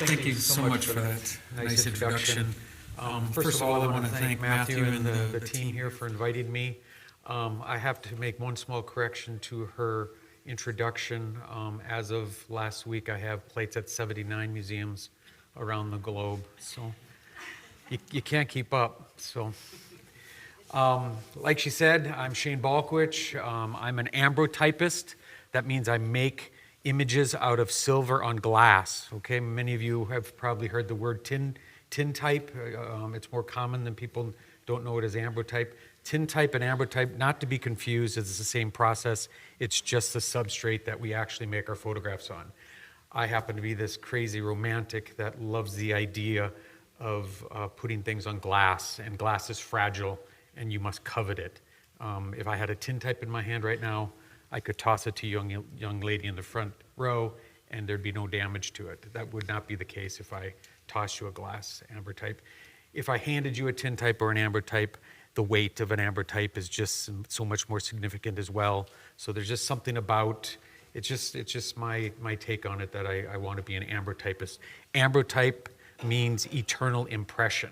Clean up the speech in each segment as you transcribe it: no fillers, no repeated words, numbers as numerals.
Thank you so much for that nice introduction. First of all, I want to thank Matthew and the team here for inviting me. I have to make one small correction to her introduction. As of last week, I have plates at 79 museums around the globe, so you can't keep up. So, like she said, I'm Shane Balkowitsch. I'm an ambrotypist. That means I make images out of silver on glass. Okay, many of you have probably heard the word tin type. It's more common than people don't know it as ambrotype. Tin type and ambrotype, not to be confused, it's the same process. It's just the substrate that we actually make our photographs on. I happen to be this crazy romantic that loves the idea of putting things on glass, and glass is fragile and you must covet it. If I had a tin type in my hand right now, I could toss it to a young lady in the front row and there'd be no damage to it. That would not be the case if I tossed you a glass ambrotype. If I handed you a tin type or an ambrotype, the weight of an ambrotype is just so much more significant as well. So there's just something about, it's just my take on it that I want to be an ambrotypist. Ambrotype means eternal impression.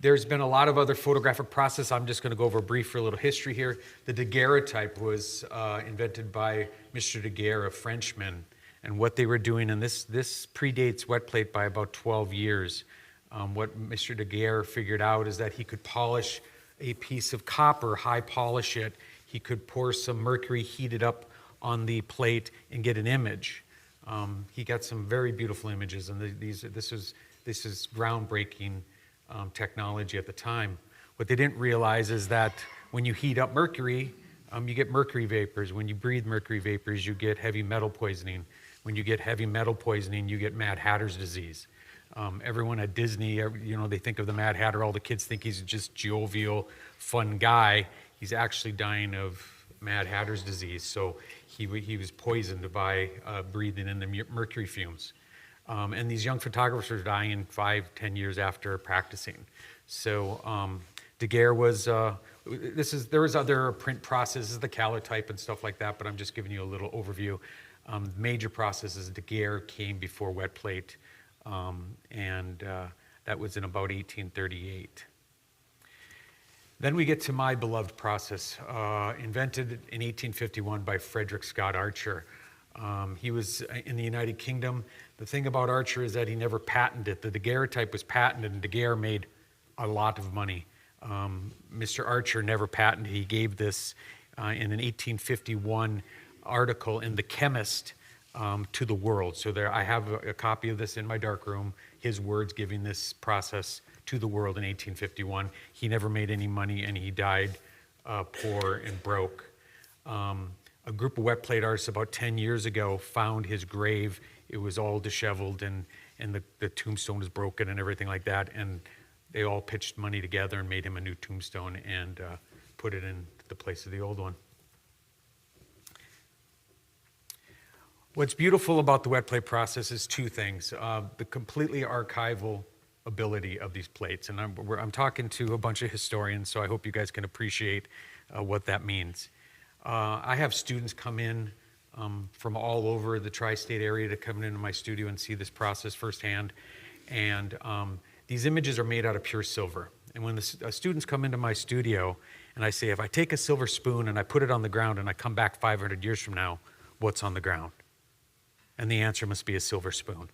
There's been a lot of other photographic process. I'm just going to go over a brief little history here. The daguerreotype was invented by Mr. Daguerre, a Frenchman. And what they were doing, and this predates wet plate by about 12 years. What Mr. Daguerre figured out is that he could polish a piece of copper, high polish it. He could pour some mercury, heat it up on the plate, and get an image. He got some very beautiful images, and this is groundbreaking technology at the time. What they didn't realize is that when you heat up mercury, you get mercury vapors. When you breathe mercury vapors, you get heavy metal poisoning. When you get heavy metal poisoning, you get Mad Hatter's disease. Everyone at Disney, they think of the Mad Hatter. All the kids think he's just jovial, fun guy. He's actually dying of Mad Hatter's disease. So he was poisoned by breathing in the mercury fumes. And these young photographers are dying 5-10 years after practicing. So Daguerre was, there was other print processes, the calotype and stuff like that, but I'm just giving you a little overview. Major processes, Daguerre came before wet plate, and that was in about 1838. Then we get to my beloved process, invented in 1851 by Frederick Scott Archer. He was in the United Kingdom. The thing about Archer is that he never patented it. The daguerreotype was patented, and Daguerre made a lot of money. Mr. Archer never patented. He gave this in an 1851 article in The Chemist to the world. So there, I have a copy of this in my darkroom, his words giving this process to the world in 1851. He never made any money, and he died poor and broke. A group of wet plate artists about 10 years ago found his grave. It was all disheveled, and the tombstone was broken and everything like that. And they all pitched money together and made him a new tombstone and put it in the place of the old one. What's beautiful about the wet plate process is two things. The completely archival ability of these plates. And I'm talking to a bunch of historians, so I hope you guys can appreciate what that means. I have students come in from all over the tri-state area to come into my studio and see this process firsthand. And these images are made out of pure silver. And when the students come into my studio and I say, if I take a silver spoon and I put it on the ground and I come back 500 years from now, what's on the ground? And the answer must be a silver spoon.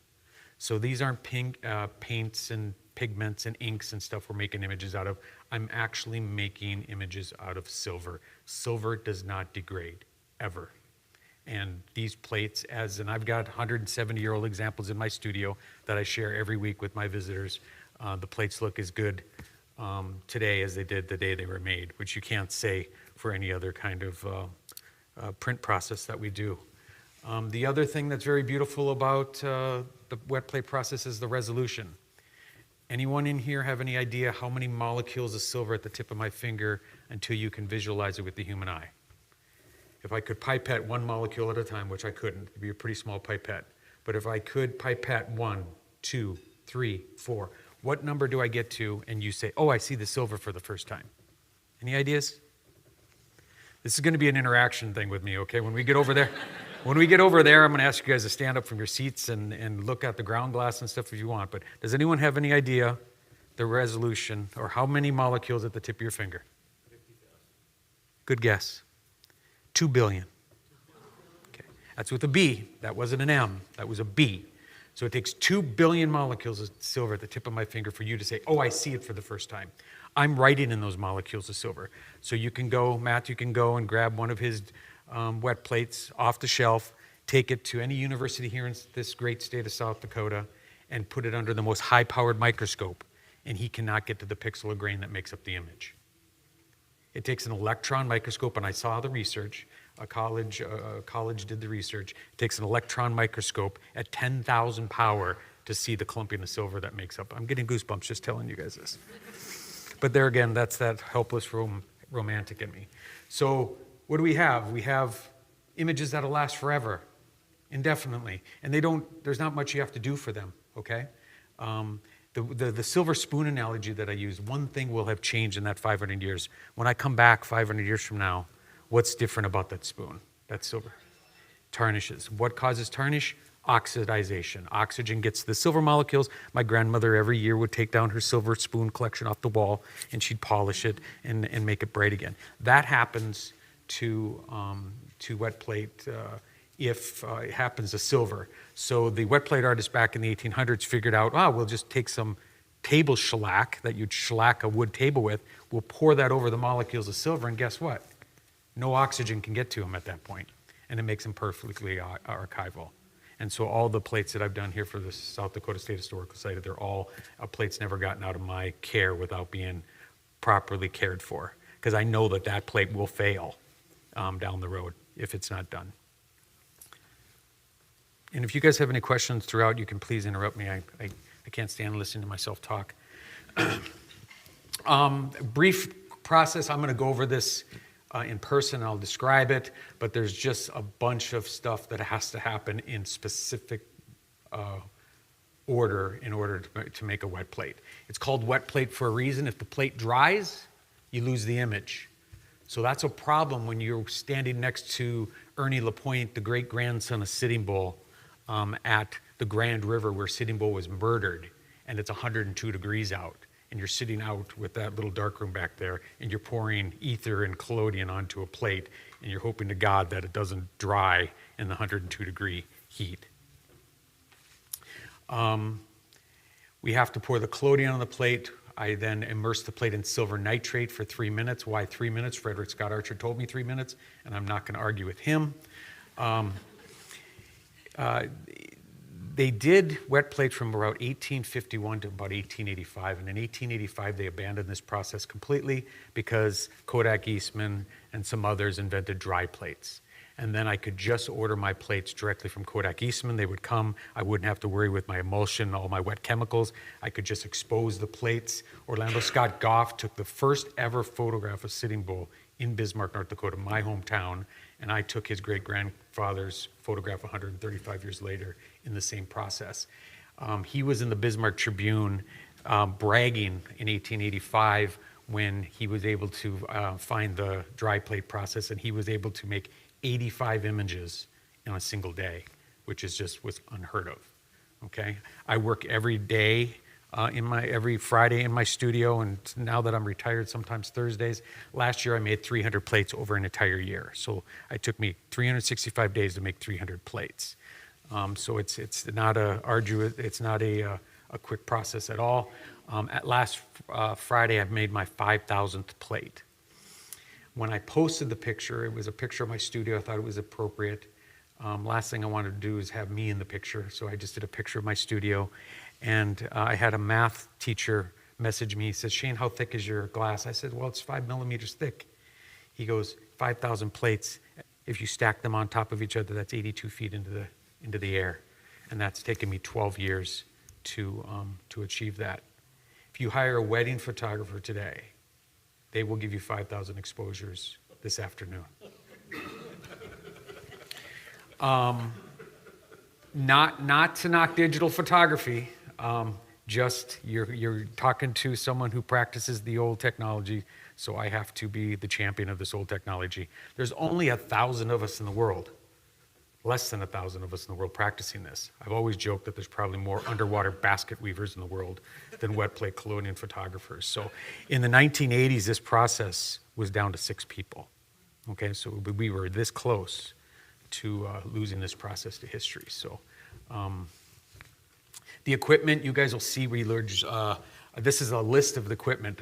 So these aren't paints and pigments and inks and stuff we're making images out of. I'm actually making images out of silver. Silver does not degrade, ever. And these plates, and I've got 170-year-old examples in my studio that I share every week with my visitors. The plates look as good today as they did the day they were made, which you can't say for any other kind of print process that we do. The other thing that's very beautiful about the wet plate process is the resolution. Anyone in here have any idea how many molecules of silver at the tip of my finger until you can visualize it with the human eye? If I could pipette one molecule at a time, which I couldn't, it'd be a pretty small pipette. But if I could pipette 1, 2, 3, 4, what number do I get to? And you say, oh, I see the silver for the first time. Any ideas? This is going to be an interaction thing with me, okay? When we get over there, When we get over there, I'm going to ask you guys to stand up from your seats and look at the ground glass and stuff if you want. But does anyone have any idea the resolution or how many molecules at the tip of your finger? 50,000. Good guess. 2 billion. Okay. That's with a B. That wasn't an M. That was a B. So it takes 2 billion molecules of silver at the tip of my finger for you to say, oh, I see it for the first time. I'm writing in those molecules of silver. So you can go, Matt, you can go and grab one of his wet plates off the shelf, take it to any university here in this great state of South Dakota, and put it under the most high-powered microscope, and he cannot get to the pixel of grain that makes up the image. It takes an electron microscope, and I saw the research. A college did the research. It takes an electron microscope at 10,000 power to see the clumping of silver that makes up. I'm getting goosebumps just telling you guys this. But there again, that's that helpless romantic in me. So what do we have? We have images that'll last forever, indefinitely. And there's not much you have to do for them, okay? The silver spoon analogy that I use, one thing will have changed in that 500 years. When I come back 500 years from now, what's different about that spoon, that silver? Tarnishes. What causes tarnish? Oxidization. Oxygen gets the silver molecules. My grandmother every year would take down her silver spoon collection off the wall, and she'd polish it and make it bright again. That happens to wet plate if it happens to silver. So the wet plate artists back in the 1800s figured out, we'll just take some table shellac that you'd shellac a wood table with, we'll pour that over the molecules of silver, and guess what? No oxygen can get to them at that point, and it makes them perfectly archival. And so all the plates that I've done here for the South Dakota State Historical Society, they're all plates never gotten out of my care without being properly cared for, because I know that plate will fail down the road if it's not done. And if you guys have any questions throughout, you can please interrupt me. I can't stand listening to myself talk. Brief process, I'm going to go over this in person. I'll describe it, but there's just a bunch of stuff that has to happen in specific order in order to make a wet plate. It's called wet plate for a reason. If the plate dries, you lose the image. So that's a problem when you're standing next to Ernie LaPointe, the great-grandson of Sitting Bull, at the Grand River where Sitting Bull was murdered, and it's 102 degrees out, and you're sitting out with that little darkroom back there, and you're pouring ether and collodion onto a plate, and you're hoping to God that it doesn't dry in the 102-degree heat. We have to pour the collodion on the plate. I then immerse the plate in silver nitrate for 3 minutes. Why 3 minutes? Frederick Scott Archer told me 3 minutes, and I'm not going to argue with him. They did wet plates from about 1851 to about 1885, and in 1885 they abandoned this process completely because Kodak Eastman and some others invented dry plates. And then I could just order my plates directly from Kodak Eastman. They would come. I wouldn't have to worry with my emulsion, all my wet chemicals. I could just expose the plates. Orlando Scott Goff took the first ever photograph of Sitting Bull in Bismarck, North Dakota, my hometown, and I took his great-grandfather's photograph 135 years later in the same process. He was in the Bismarck Tribune bragging in 1885 when he was able to find the dry plate process, and he was able to make 85 images in a single day, which was unheard of. Okay, I work every day every Friday in my studio, and now that I'm retired, sometimes Thursdays. Last year I made 300 plates over an entire year, so it took me 365 days to make 300 plates. So it's not a quick process at all. At last Friday, I've made my 5,000th plate. When I posted the picture, it was a picture of my studio. I thought it was appropriate. Last thing I wanted to do is have me in the picture, so I just did a picture of my studio. And I had a math teacher message me. He says, "Shane, how thick is your glass?" I said, "Well, it's 5 millimeters thick." He goes, 5,000 plates. If you stack them on top of each other, that's 82 feet into the air. And that's taken me 12 years to achieve that. If you hire a wedding photographer today, they will give you 5,000 exposures this afternoon. Not to knock digital photography, just you're talking to someone who practices the old technology, so I have to be the champion of this old technology. There's only 1,000 of us in the world. less than 1,000 of us in the world practicing this. I've always joked that there's probably more underwater basket weavers in the world than wet plate collodion photographers. So in the 1980s, this process was down to 6 people. Okay, so we were this close to losing this process to history. So the equipment, you guys will see, this is a list of the equipment.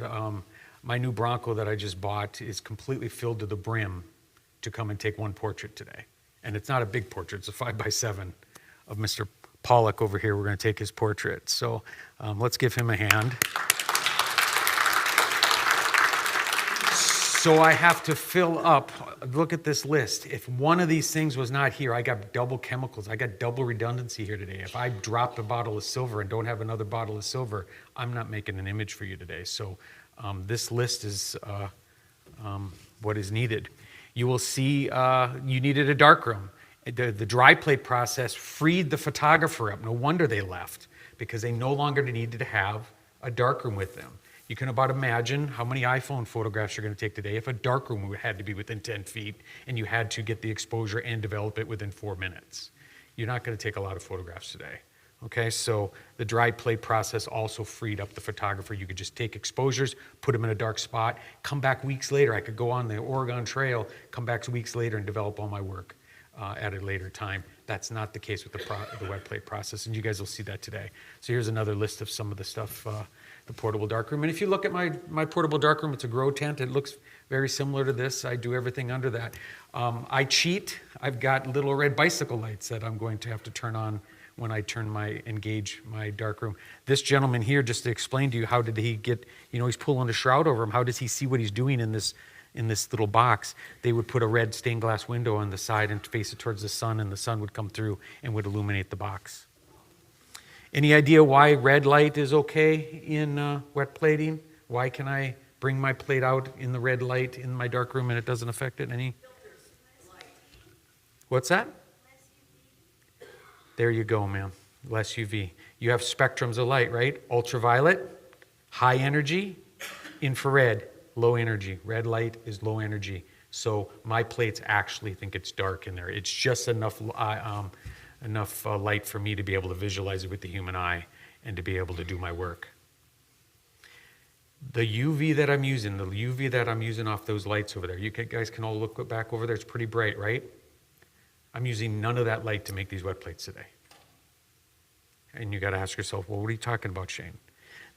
My new Bronco that I just bought is completely filled to the brim to come and take one portrait today. And it's not a big portrait, it's a 5x7 of Mr. Pollock over here. We're going to take his portrait. So let's give him a hand. So I have to fill up, look at this list. If one of these things was not here, I got double chemicals. I got double redundancy here today. If I dropped a bottle of silver and don't have another bottle of silver, I'm not making an image for you today. So this list is what is needed. You will see you needed a darkroom. The dry plate process freed the photographer up. No wonder they left, because they no longer needed to have a darkroom with them. You can about imagine how many iPhone photographs you're going to take today if a darkroom had to be within 10 feet and you had to get the exposure and develop it within 4 minutes. You're not going to take a lot of photographs today. Okay, so the dry plate process also freed up the photographer. You could just take exposures, put them in a dark spot, come back weeks later. I could go on the Oregon Trail, come back weeks later and develop all my work at a later time. That's not the case with the wet plate process, and you guys will see that today. So here's another list of some of the stuff, the portable darkroom. And if you look at my portable darkroom, it's a grow tent. It looks very similar to this. I do everything under that. I cheat. I've got little red bicycle lights that I'm going to have to turn on when I engage my darkroom. This gentleman here, just to explain to you, how did he get, he's pulling a shroud over him. How does he see what he's doing in this little box? They would put a red stained glass window on the side and face it towards the sun, and the sun would come through and would illuminate the box. Any idea why red light is okay in wet plating? Why can I bring my plate out in the red light in my darkroom and it doesn't affect it any? What's that? There you go, ma'am. Less UV. You have spectrums of light, right? Ultraviolet, high energy, infrared, low energy. Red light is low energy. So my plates actually think it's dark in there. It's just enough light for me to be able to visualize it with the human eye and to be able to do my work. The UV that I'm using off those lights over there, you guys can all look back over there. It's pretty bright, right? I'm using none of that light to make these wet plates today. And you got to ask yourself, well, what are you talking about, Shane?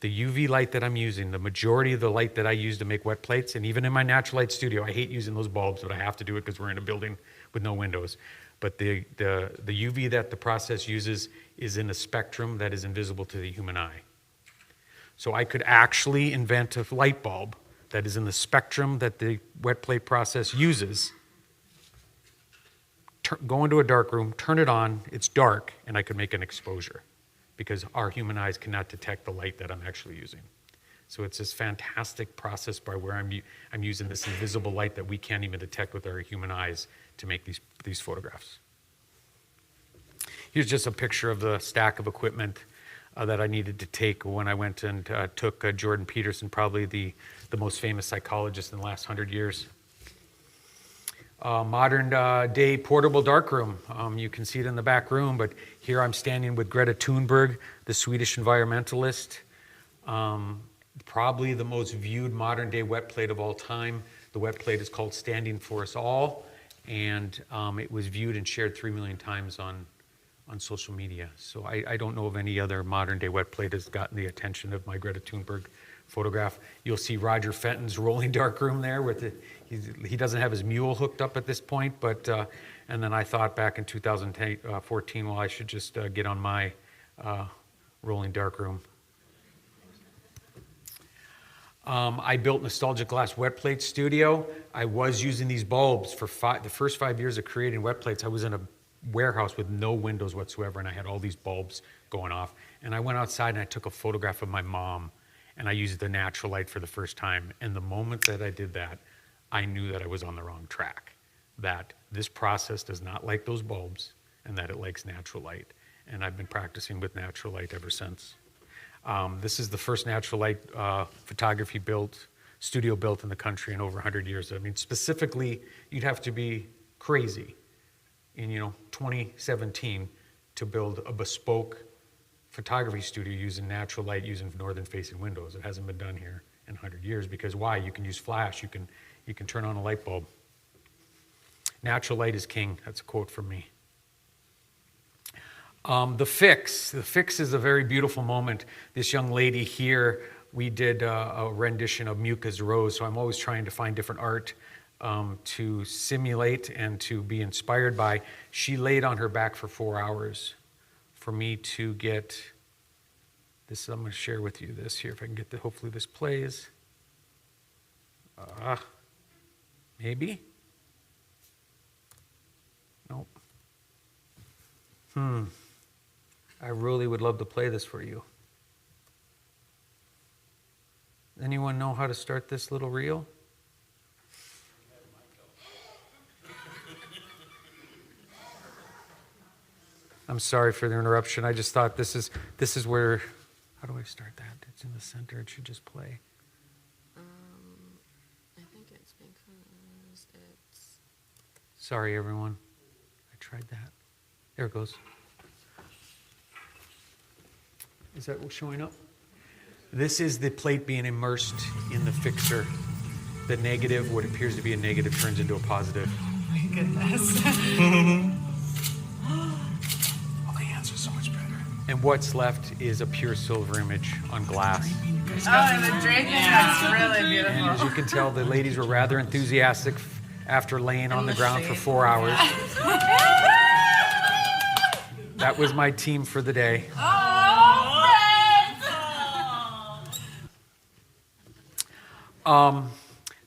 The UV light that I'm using, the majority of the light that I use to make wet plates, and even in my natural light studio, I hate using those bulbs, but I have to do it because we're in a building with no windows. But the UV that the process uses is in a spectrum that is invisible to the human eye. So I could actually invent a light bulb that is in the spectrum that the wet plate process uses, go into a dark room, turn it on, it's dark, and I could make an exposure because our human eyes cannot detect the light that I'm actually using. So it's this fantastic process by where I'm using this invisible light that we can't even detect with our human eyes to make these photographs. Here's just a picture of the stack of equipment that I needed to take when I went and took Jordan Peterson, probably the most famous psychologist in the last 100 years. Modern day portable darkroom. You can see it in the back room, but here I'm standing with Greta Thunberg, the Swedish environmentalist. Probably the most viewed modern day wet plate of all time. The wet plate is called Standing for Us All, and it was viewed and shared 3 million times on social media. So I don't know of any other modern day wet plate has gotten the attention of my Greta Thunberg photograph. You'll see Roger Fenton's rolling darkroom there with he doesn't have his mule hooked up at this point, but and then I thought back in 2014, well, I should just get on my rolling darkroom. I built Nostalgic Glass Wet Plate Studio. I was using these bulbs for the first 5 years of creating wet plates. I was in a warehouse with no windows whatsoever, and I had all these bulbs going off. And I went outside and I took a photograph of my mom, and I used the natural light for the first time. And the moment that I did that, I knew that I was on the wrong track, that this process does not like those bulbs and that it likes natural light. And I've been practicing with natural light ever since. This is the first natural light photography studio built in the country in over 100 years. I mean, specifically, you'd have to be crazy in 2017 to build a bespoke photography studio using natural light, using northern facing windows. It hasn't been done here in 100 years because why? You can use flash, you can turn on a light bulb. Natural light is king. That's a quote from me. The fix is a very beautiful moment. This young lady here, we did a rendition of Muka's Rose, so I'm always trying to find different art to simulate and to be inspired by. She laid on her back for 4 hours for me to get this. I'm going to share with you this here, if I can get hopefully this plays. Maybe? Nope. I really would love to play this for you. Anyone know how to start this little reel? I'm sorry for the interruption. I just thought this is where, how do I start that? It's in the center. It should just play. I think it's because it's... Sorry, everyone. I tried that. There it goes. Is that showing up? This is the plate being immersed in the fixer. The negative, what appears to be a negative, turns into a positive. Oh my goodness. Oh, the hands are so much better. And what's left is a pure silver image on glass. Oh, and the draping looks really beautiful. And as you can tell, the ladies were rather enthusiastic after laying on the ground for 4 hours. That was my team for the day.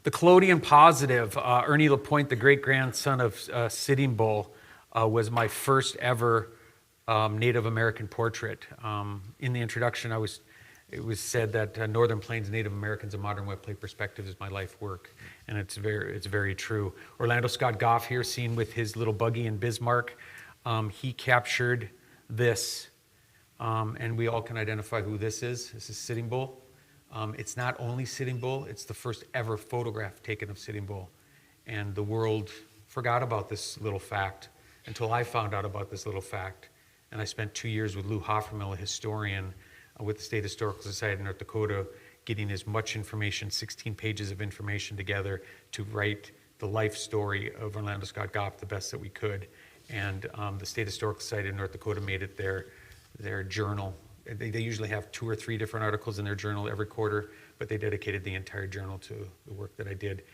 The Collodion positive, Ernie Lapointe, the great-grandson of Sitting Bull, was my first ever Native American portrait. In the introduction, it was said that Northern Plains Native Americans, a modern wet plate perspective is my life work, and it's very true. Orlando Scott Goff here, seen with his little buggy in Bismarck, he captured this, and we all can identify who this is. This is Sitting Bull. It's not only Sitting Bull, it's the first ever photograph taken of Sitting Bull. And the world forgot about this little fact until I found out about this little fact. And I spent 2 years with Lou Hoffermill, a historian with the State Historical Society of North Dakota, getting as much information, 16 pages of information together to write the life story of Orlando Scott Goff the best that we could. And the State Historical Society of North Dakota made it their journal. They usually have 2 or 3 different articles in their journal every quarter, but they dedicated the entire journal to the work that I did.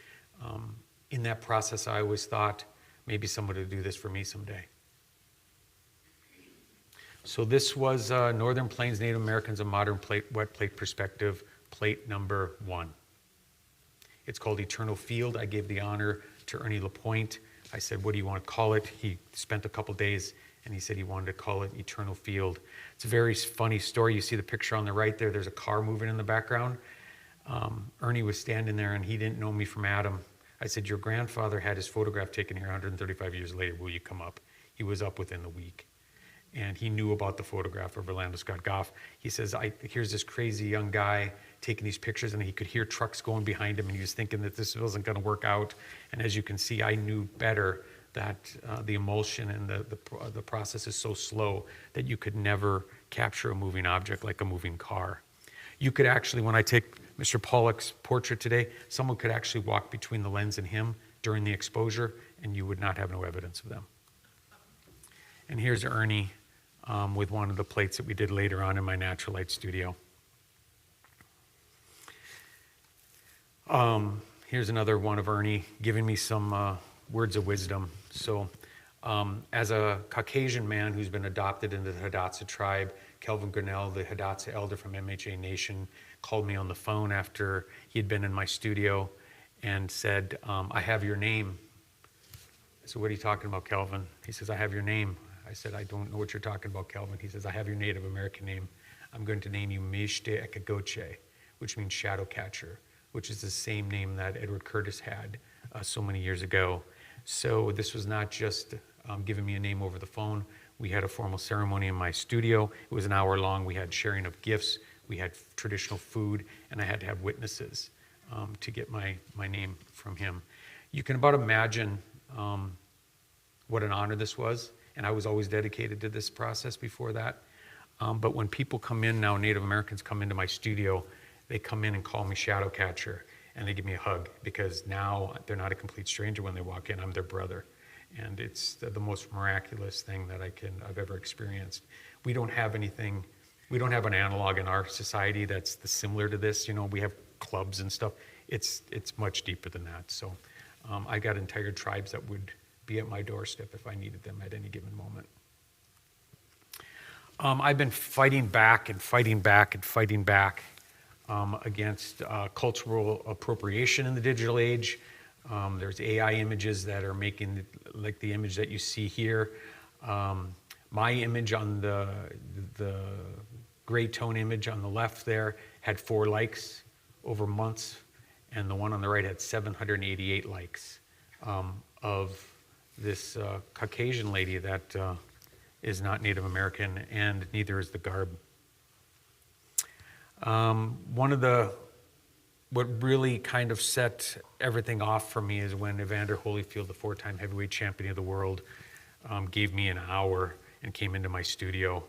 In that process, I always thought maybe someone would do this for me someday. So this was Northern Plains Native Americans, a modern wet plate perspective, plate number 1. It's called Eternal Field. I gave the honor to Ernie Lapointe. I said, what do you want to call it? He spent a couple days and he said he wanted to call it Eternal Field. It's a very funny story. You see the picture on the right there. There's a car moving in the background. Ernie was standing there and he didn't know me from Adam. I said, your grandfather had his photograph taken here 135 years later. Will you come up? He was up within the week. And he knew about the photograph of Orlando Scott Goff. He says, here's this crazy young guy taking these pictures, and he could hear trucks going behind him, and he was thinking that this wasn't going to work out. And as you can see, I knew better that the emulsion and the process is so slow that you could never capture a moving object like a moving car. You could actually, when I take Mr. Pollock's portrait today, someone could actually walk between the lens and him during the exposure, and you would not have no evidence of them. And here's Ernie with one of the plates that we did later on in my natural light studio. Here's another one of Ernie giving me some words of wisdom. So as a Caucasian man who's been adopted into the Hidatsa tribe, Kelvin Grinnell, the Hidatsa elder from MHA Nation, called me on the phone after he had been in my studio and said, I have your name. I said, what are you talking about, Kelvin? He says, I have your name. I said, I don't know what you're talking about, Kelvin. He says, I have your Native American name. I'm going to name you Mishte Ekagoche, which means shadow catcher, which is the same name that Edward Curtis had so many years ago. So this was not just giving me a name over the phone. We had a formal ceremony in my studio. It was an hour long. We had sharing of gifts. We had traditional food, and I had to have witnesses to get my name from him. You can about imagine what an honor this was. And I was always dedicated to this process before that. But when people come in now, Native Americans come into my studio, they come in and call me Shadow Catcher, and they give me a hug, because now they're not a complete stranger when they walk in. I'm their brother. And it's the most miraculous thing that I've ever experienced. We don't have anything, we don't have an analog in our society that's similar to this. You know, we have clubs and stuff. It's much deeper than that. So I got entire tribes that would be at my doorstep if I needed them at any given moment. I've been fighting back and fighting back and fighting back against cultural appropriation in the digital age. There's AI images that are making, like the image that you see here. My image on the gray tone image on the left there had 4 likes over months, and the one on the right had 788 likes of this Caucasian lady that is not Native American, and neither is the garb. What really kind of set everything off for me is when Evander Holyfield, the 4-time heavyweight champion of the world, gave me an hour and came into my studio.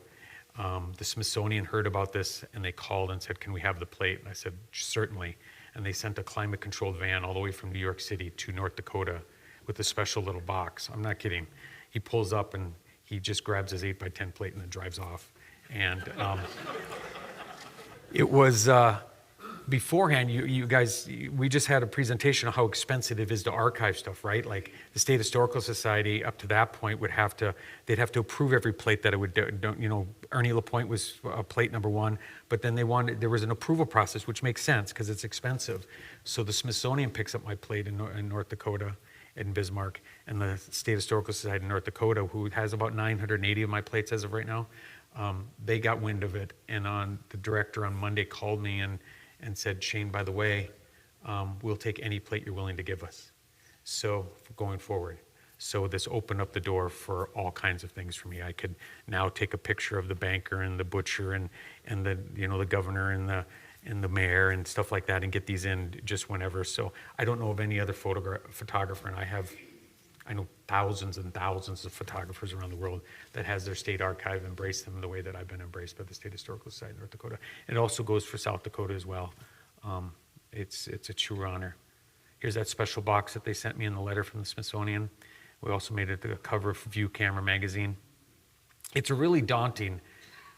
The Smithsonian heard about this, and they called and said, "Can we have the plate?" And I said, "Certainly." And they sent a climate-controlled van all the way from New York City to North Dakota with a special little box. I'm not kidding. He pulls up and he just grabs his 8x10 plate and then drives off. And it was beforehand, you guys, we just had a presentation of how expensive it is to archive stuff, right? Like the State Historical Society up to that point they'd have to approve every plate that it would do. You know, Ernie LaPointe was plate number 1, but then there was an approval process, which makes sense because it's expensive. So the Smithsonian picks up my plate in North Dakota, in Bismarck, and the State Historical Society in North Dakota, who has about 980 of my plates as of right now, they got wind of it, and the director on Monday called me and said, "Shane, by the way, we'll take any plate you're willing to give us." So going forward. So this opened up the door for all kinds of things for me. I could now take a picture of the banker and the butcher and the, you know, the governor and the mayor and stuff like that, and get these in just whenever. So I don't know of any other photographer, and I know thousands and thousands of photographers around the world that has their state archive embrace them the way that I've been embraced by the State Historical Society of North Dakota. It also goes for South Dakota as well. It's a true honor. Here's that special box that they sent me in the letter from the Smithsonian. We also made it the cover of View Camera magazine. It's a really daunting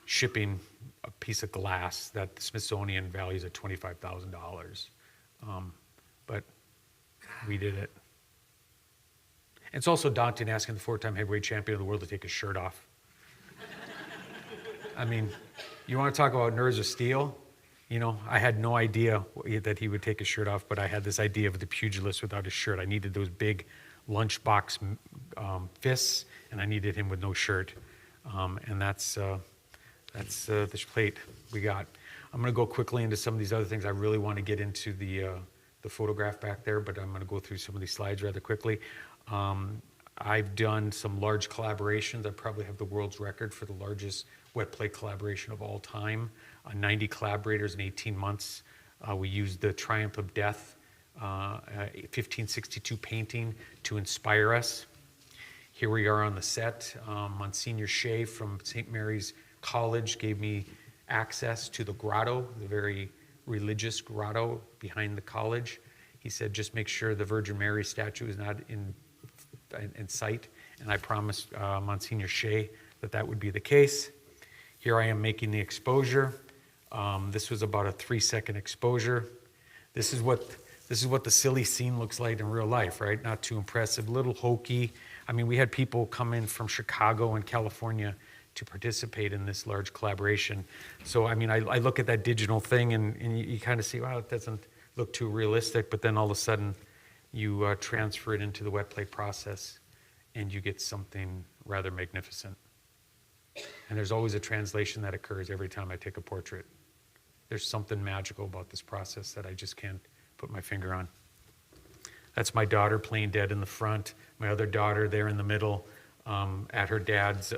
shipping a piece of glass that the Smithsonian values at $25,000. But we did it. It's also daunting asking the 4-time heavyweight champion of the world to take his shirt off. I mean, you want to talk about nerves of steel? You know, I had no idea that he would take his shirt off, but I had this idea of the pugilist without his shirt. I needed those big lunchbox fists, and I needed him with no shirt. And that's the plate we got. I'm going to go quickly into some of these other things. I really want to get into the photograph back there, but I'm going to go through some of these slides rather quickly. I've done some large collaborations. I probably have the world's record for the largest wet plate collaboration of all time. 90 collaborators in 18 months. We used the Triumph of Death, 1562 painting to inspire us. Here we are on the set. Monsignor Shea from St. Mary's College gave me access to the grotto, the very religious grotto behind the college. He said, just make sure the Virgin Mary statue is not in sight. And I promised Monsignor Shea that would be the case. Here I am making the exposure. This was about a 3-second exposure. This is what the silly scene looks like in real life, right? Not too impressive, a little hokey. I mean, we had people come in from Chicago and California to participate in this large collaboration. So, I mean, I look at that digital thing and you kind of see, wow, it doesn't look too realistic, but then all of a sudden you transfer it into the wet plate process and you get something rather magnificent. And there's always a translation that occurs every time I take a portrait. There's something magical about this process that I just can't put my finger on. That's my daughter playing dead in the front. My other daughter there in the middle at her dad's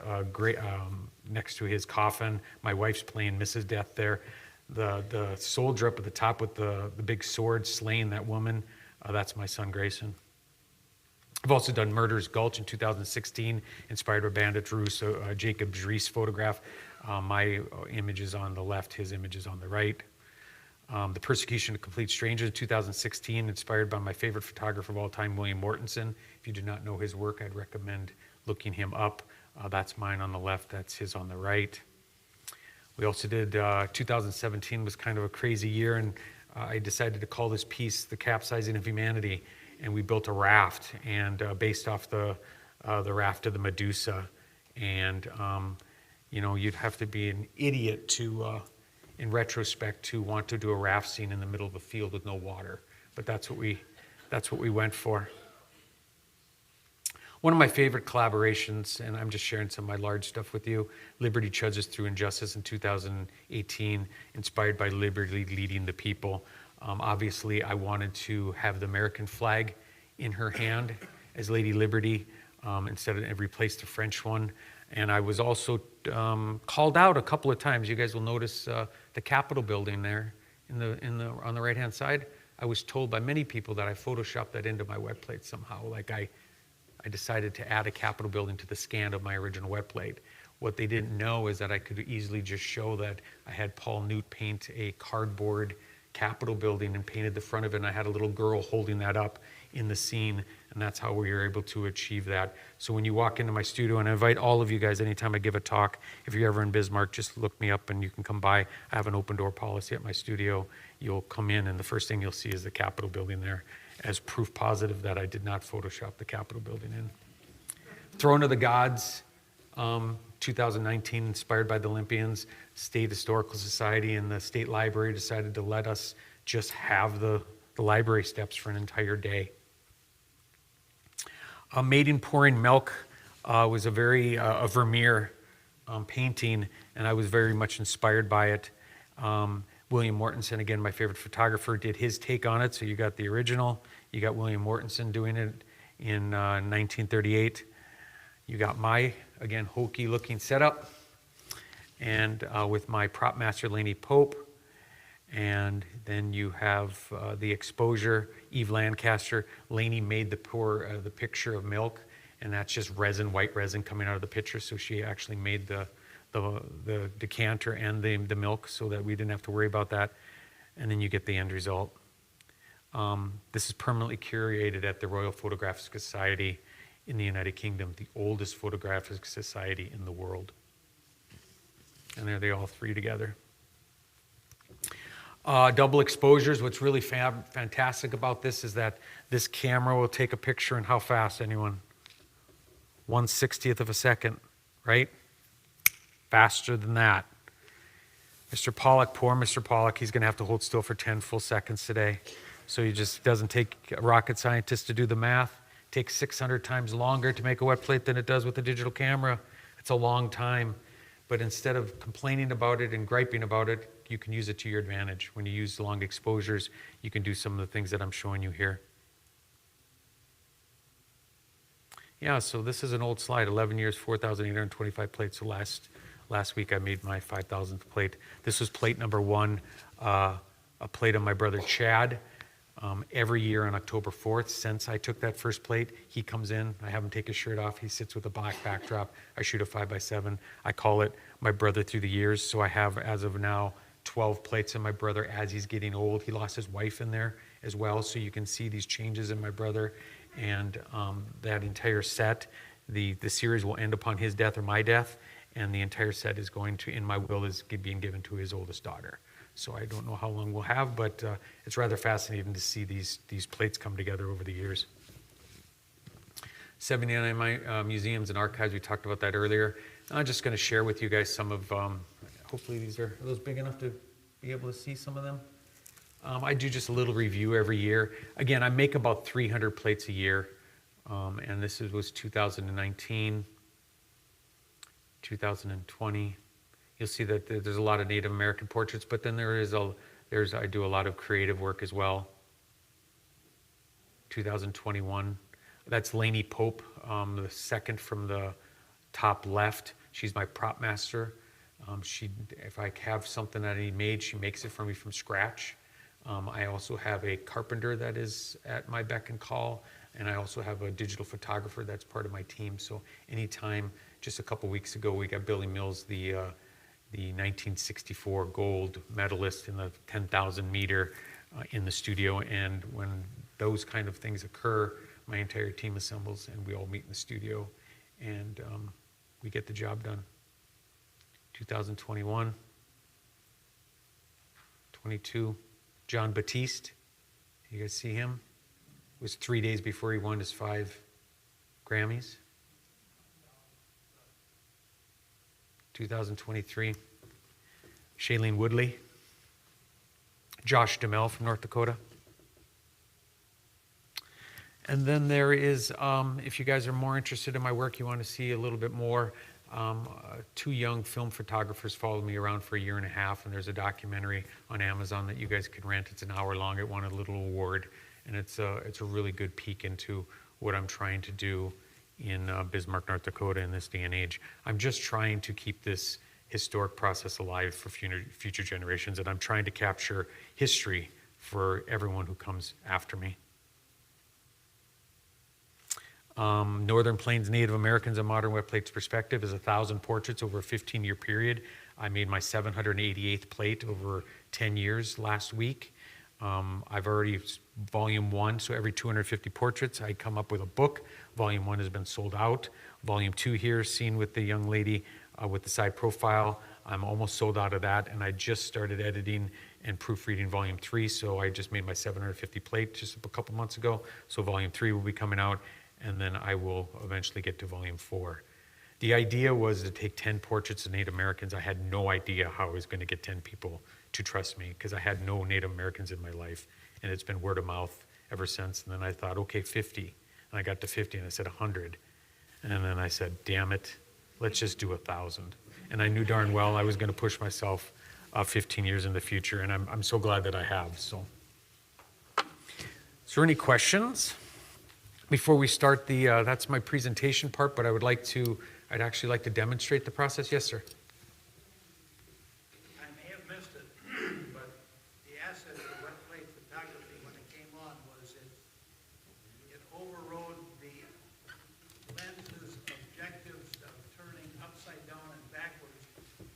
next to his coffin. My wife's playing Mrs. Death there. The soldier up at the top with the big sword slaying that woman, that's my son Grayson. I've also done Murder's Gulch in 2016, inspired by Bandit Rus, Jacob Dries photograph. My image is on the left, his image is on the right. The Persecution of Complete Strangers in 2016, inspired by my favorite photographer of all time, William Mortensen. If you do not know his work, I'd recommend looking him up. That's mine on the left, that's his on the right. We also did, 2017 was kind of a crazy year, and I decided to call this piece The Capsizing of Humanity, and we built a raft, and based off the raft of the Medusa. And, you know, you'd have to be an idiot to, in retrospect, to want to do a raft scene in the middle of a field with no water. But that's what we went for. One of my favorite collaborations, and I'm just sharing some of my large stuff with you, Liberty Trudges Through Injustice in 2018, inspired by liberty leading the people. Obviously, I wanted to have the American flag in her hand as Lady Liberty instead of replace the French one. And I was also called out a couple of times. You guys will notice the Capitol building there on the right-hand side. I was told by many people that I photoshopped that into my wet plate somehow, like I decided to add a Capitol building to the scan of my original wet plate. What they didn't know is that I could easily just show that I had Paul Newt paint a cardboard Capitol building and painted the front of it, and I had a little girl holding that up in the scene, and that's how we were able to achieve that. So when you walk into my studio, and I invite all of you guys anytime I give a talk, if you're ever in Bismarck, just look me up and you can come by. I have an open door policy at my studio. You'll come in, and the first thing you'll see is the Capitol building there, as proof positive that I did not Photoshop the Capitol building in. Throne of the Gods, 2019, inspired by the Olympians. State Historical Society and the State Library decided to let us just have the library steps for an entire day. Maiden Pouring Milk was a very a Vermeer painting, and I was very much inspired by it. William Mortensen, again, my favorite photographer, did his take on it. So you got the original, you got William Mortensen doing it in 1938. You got my, again, hokey looking setup, and with my prop master, Laney Pope. And then you have the exposure, Eve Lancaster. Laney made the picture of milk, and that's just resin, white resin coming out of the picture. So she actually made the decanter and the milk so that we didn't have to worry about that. And then you get the end result. This is permanently curated at the Royal Photographic Society in the United Kingdom, the oldest photographic society in the world. And there they all three together. Double exposures. What's really fantastic about this is that this camera will take a picture in how fast, anyone? 1/60th of a second, right? Faster than that. Mr. Pollock, poor Mr. Pollock, he's going to have to hold still for 10 full seconds today. So he just doesn't take a rocket scientist to do the math. It takes 600 times longer to make a wet plate than it does with a digital camera. It's a long time. But instead of complaining about it and griping about it, you can use it to your advantage. When you use long exposures, you can do some of the things that I'm showing you here. Yeah, so this is an old slide, 11 years, 4,825 plates. So last week I made my 5,000th plate. This was plate number 1, a plate of my brother Chad. Every year on October 4th, since I took that first plate, he comes in, I have him take his shirt off, he sits with a black backdrop, I shoot a 5x7. I call it my brother through the years, so I have, as of now, 12 plates of my brother as he's getting old. He lost his wife in there as well, so you can see these changes in my brother. And that entire set, the series will end upon his death or my death, and the entire set is going to, in my will, is being given to his oldest daughter. So I don't know how long we'll have, but it's rather fascinating to see these plates come together over the years. 79 museums and archives, we talked about that earlier. I'm just going to share with you guys some of, hopefully are those big enough to be able to see some of them? I do just a little review every year. Again, I make about 300 plates a year, and this was 2019, 2020. You'll see that there's a lot of Native American portraits, but then I do a lot of creative work as well. 2021, that's Laney Pope, the second from the top left. She's my prop master. If I have something that I need made, she makes it for me from scratch. I also have a carpenter that is at my beck and call, and I also have a digital photographer that's part of my team. So anytime, just a couple weeks ago, we got Billy Mills, the 1964 gold medalist in the 10,000 meter in the studio. And when those kind of things occur, my entire team assembles and we all meet in the studio and we get the job done. 2021, 22, John Batiste. You guys see him? It was 3 days before he won his 5 Grammys. 2023, Shailene Woodley. Josh Duhamel from North Dakota. And then there is, if you guys are more interested in my work, you want to see a little bit more, 2 young film photographers followed me around for a year and a half, and there's a documentary on Amazon that you guys can rent. It's an hour long. It won a little award, and it's a really good peek into what I'm trying to do in Bismarck, North Dakota in this day and age. I'm just trying to keep this historic process alive for future generations, and I'm trying to capture history for everyone who comes after me. Northern Plains Native Americans, A Modern Wet Plates Perspective is 1,000 portraits over a 15-year period. I made my 788th plate over 10 years last week. I've already, volume 1, so every 250 portraits, I come up with a book. Volume 1 has been sold out. Volume 2 here, seen with the young lady with the side profile. I'm almost sold out of that, and I just started editing and proofreading volume 3, so I just made my 750 plate just a couple months ago. So volume 3 will be coming out, and then I will eventually get to volume 4. The idea was to take 10 portraits of Native Americans. I had no idea how I was going to get 10 people to trust me because I had no Native Americans in my life, and it's been word of mouth ever since. And then I thought, okay, 50. And I got to 50, and I said 100. And then I said, damn it, let's just do 1,000. And I knew darn well I was going to push myself 15 years in the future, and I'm so glad that I have. So, is there any questions? Before we start that's my presentation part, but I'd actually like to demonstrate the process. Yes, sir. I may have missed it, but the asset of wet plate photography when it came on was it overrode the lens's objectives of turning upside down and backwards.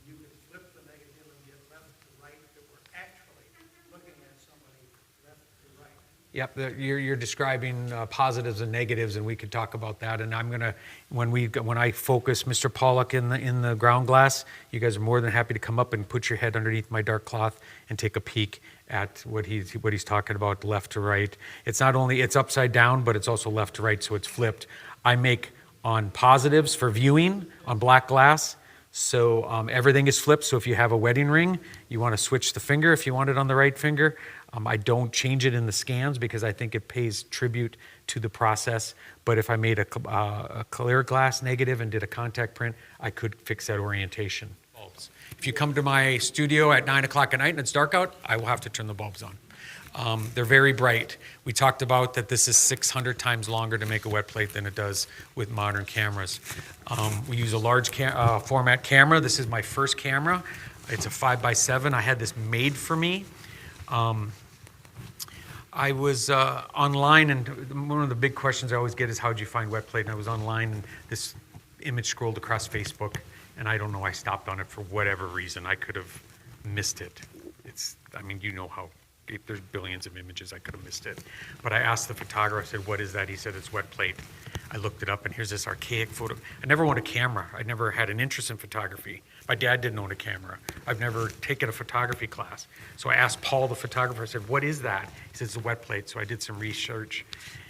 You could flip the negative and get left to right that were actually looking at somebody left to right. Yep, you're describing positives and negatives, and we could talk about that. And I'm gonna, when I focus Mr. Pollock in the ground glass, you guys are more than happy to come up and put your head underneath my dark cloth and take a peek at what he's talking about, left to right. It's not only it's upside down, but it's also left to right, so it's flipped. I make on positives for viewing on black glass. So everything is flipped. So if you have a wedding ring, you want to switch the finger if you want it on the right finger. I don't change it in the scans because I think it pays tribute to the process. But if I made a clear glass negative and did a contact print, I could fix that orientation. Bulbs. If you come to my studio at 9 o'clock at night and it's dark out, I will have to turn the bulbs on. They're very bright. We talked about that this is 600 times longer to make a wet plate than it does with modern cameras. We use a large format camera. This is my first camera. It's a 5x7. I had this made for me. I was online, and one of the big questions I always get is, how'd you find wet plate? And I was online, and this image scrolled across Facebook, and I don't know, I stopped on it for whatever reason. I could have missed it. You know how, if there's billions of images, I could have missed it. But I asked the photographer, I said, what is that? He said, it's wet plate. I looked it up, and here's this archaic photo. I never owned a camera. I never had an interest in photography. My dad didn't own a camera. I've never taken a photography class. So I asked Paul, the photographer, I said, what is that? He said, it's a wet plate. So I did some research,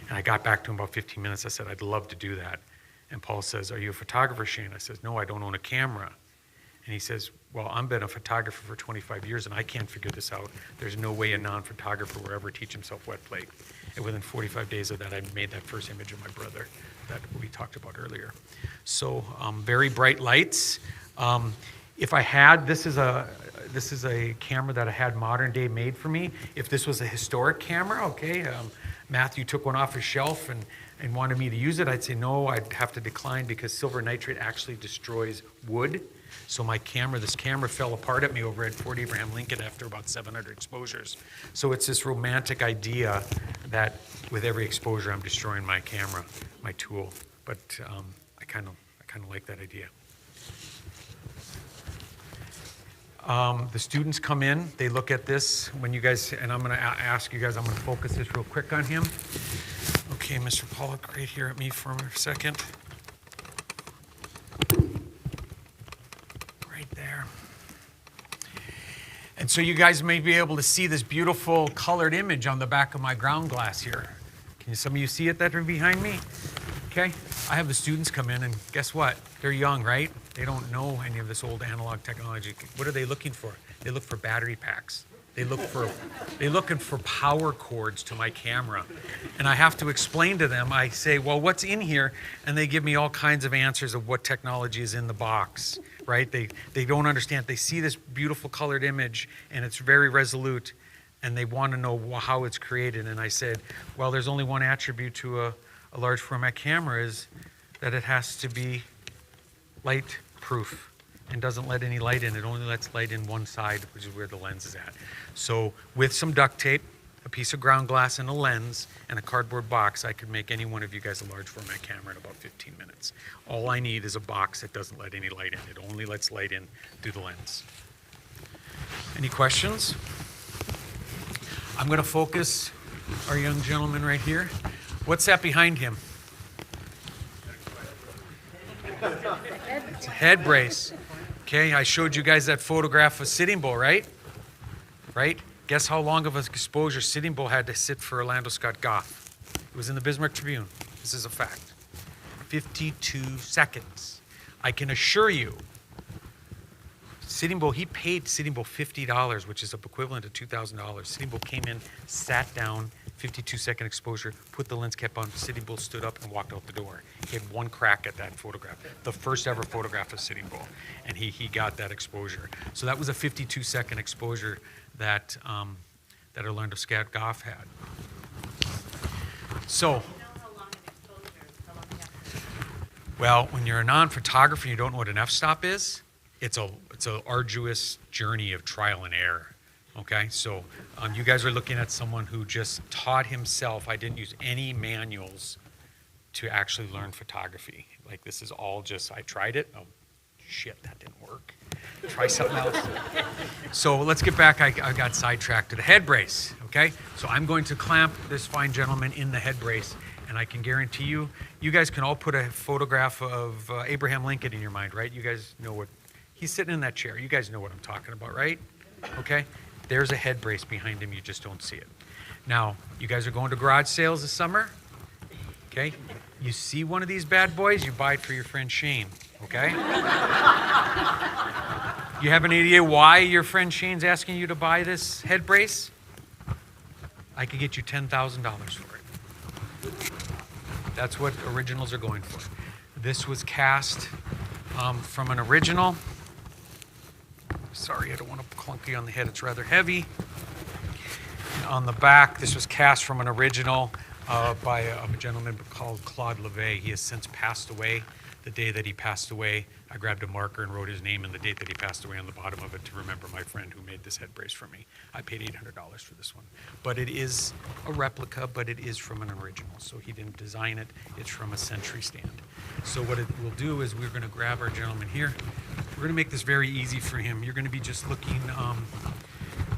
and I got back to him about 15 minutes. I said, I'd love to do that. And Paul says, are you a photographer, Shane? I says, no, I don't own a camera. And he says, well, I've been a photographer for 25 years, and I can't figure this out. There's no way a non-photographer will ever teach himself wet plate. And within 45 days of that, I made that first image of my brother that we talked about earlier. So very bright lights. If I had, this is a camera that I had modern day made for me. If this was a historic camera, okay, Matthew took one off his shelf and wanted me to use it, I'd say no, I'd have to decline because silver nitrate actually destroys wood. So my camera, this camera fell apart at me over at Fort Abraham Lincoln after about 700 exposures. So it's this romantic idea that with every exposure I'm destroying my camera, my tool. But I kind of like that idea. The students come in, they look at this when you guys, and I'm going to ask you guys, I'm going to focus this real quick on him. Okay, Mr. Pollock, right here at me for a second. Right there. And so you guys may be able to see this beautiful colored image on the back of my ground glass here. Can some of you see it that are behind me? Okay, I have the students come in, and guess what? They're young, right? They don't know any of this old analog technology. What are they looking for? They look for battery packs. They're looking for power cords to my camera. And I have to explain to them, I say, well, what's in here? And they give me all kinds of answers of what technology is in the box, right? They don't understand. They see this beautiful colored image, and it's very resolute, and they want to know how it's created. And I said, well, there's only one attribute to a large format camera, is that it has to be light proof and doesn't let any light in. It only lets light in one side, which is where the lens is at. So with some duct tape, a piece of ground glass, and a lens, and a cardboard box, I could make any one of you guys a large format camera in about 15 minutes. All I need is a box that doesn't let any light in. It only lets light in through the lens. Any questions? I'm going to focus our young gentleman right here. What's that behind him? It's a head brace. Okay, I showed you guys that photograph of Sitting Bull, right? Right? Guess how long of an exposure Sitting Bull had to sit for Orlando Scott Goff? It was in the Bismarck Tribune. This is a fact. 52 seconds. I can assure you, Sitting Bull, he paid Sitting Bull $50, which is equivalent to $2,000. Sitting Bull came in, sat down, 52-second exposure, put the lens cap on, Sitting Bull stood up and walked out the door. He had one crack at that photograph, the first ever photograph of Sitting Bull, and he got that exposure. So that was a 52-second exposure that that Orlando Scott Goff had. So, well, when you're a non-photographer and you don't know what an f-stop is, it's an arduous journey of trial and error. Okay, so you guys are looking at someone who just taught himself. I didn't use any manuals to actually learn photography. Like, this is all just, I tried it. Oh, shit, that didn't work. Try something else. So let's get back. I got sidetracked to the head brace. Okay, so I'm going to clamp this fine gentleman in the head brace, and I can guarantee you, you guys can all put a photograph of Abraham Lincoln in your mind, right? You guys know what, he's sitting in that chair. You guys know what I'm talking about, right? Okay. There's a head brace behind him, you just don't see it. Now, you guys are going to garage sales this summer, okay? You see one of these bad boys, you buy it for your friend Shane, okay? You have an idea why your friend Shane's asking you to buy this head brace? I could get you $10,000 for it. That's what originals are going for. This was cast from an original. Sorry, I don't want to clunk you on the head. It's rather heavy. And on the back, this was cast from an original by a gentleman called Claude LeVay. He has since passed away. The day that he passed away, I grabbed a marker and wrote his name and the date that he passed away on the bottom of it to remember my friend who made this head brace for me. I paid $800 for this one. But it is a replica, but it is from an original. So he didn't design it. It's from a Century stand. So what it will do is we're going to grab our gentleman here. We're going to make this very easy for him. You're going to be just looking,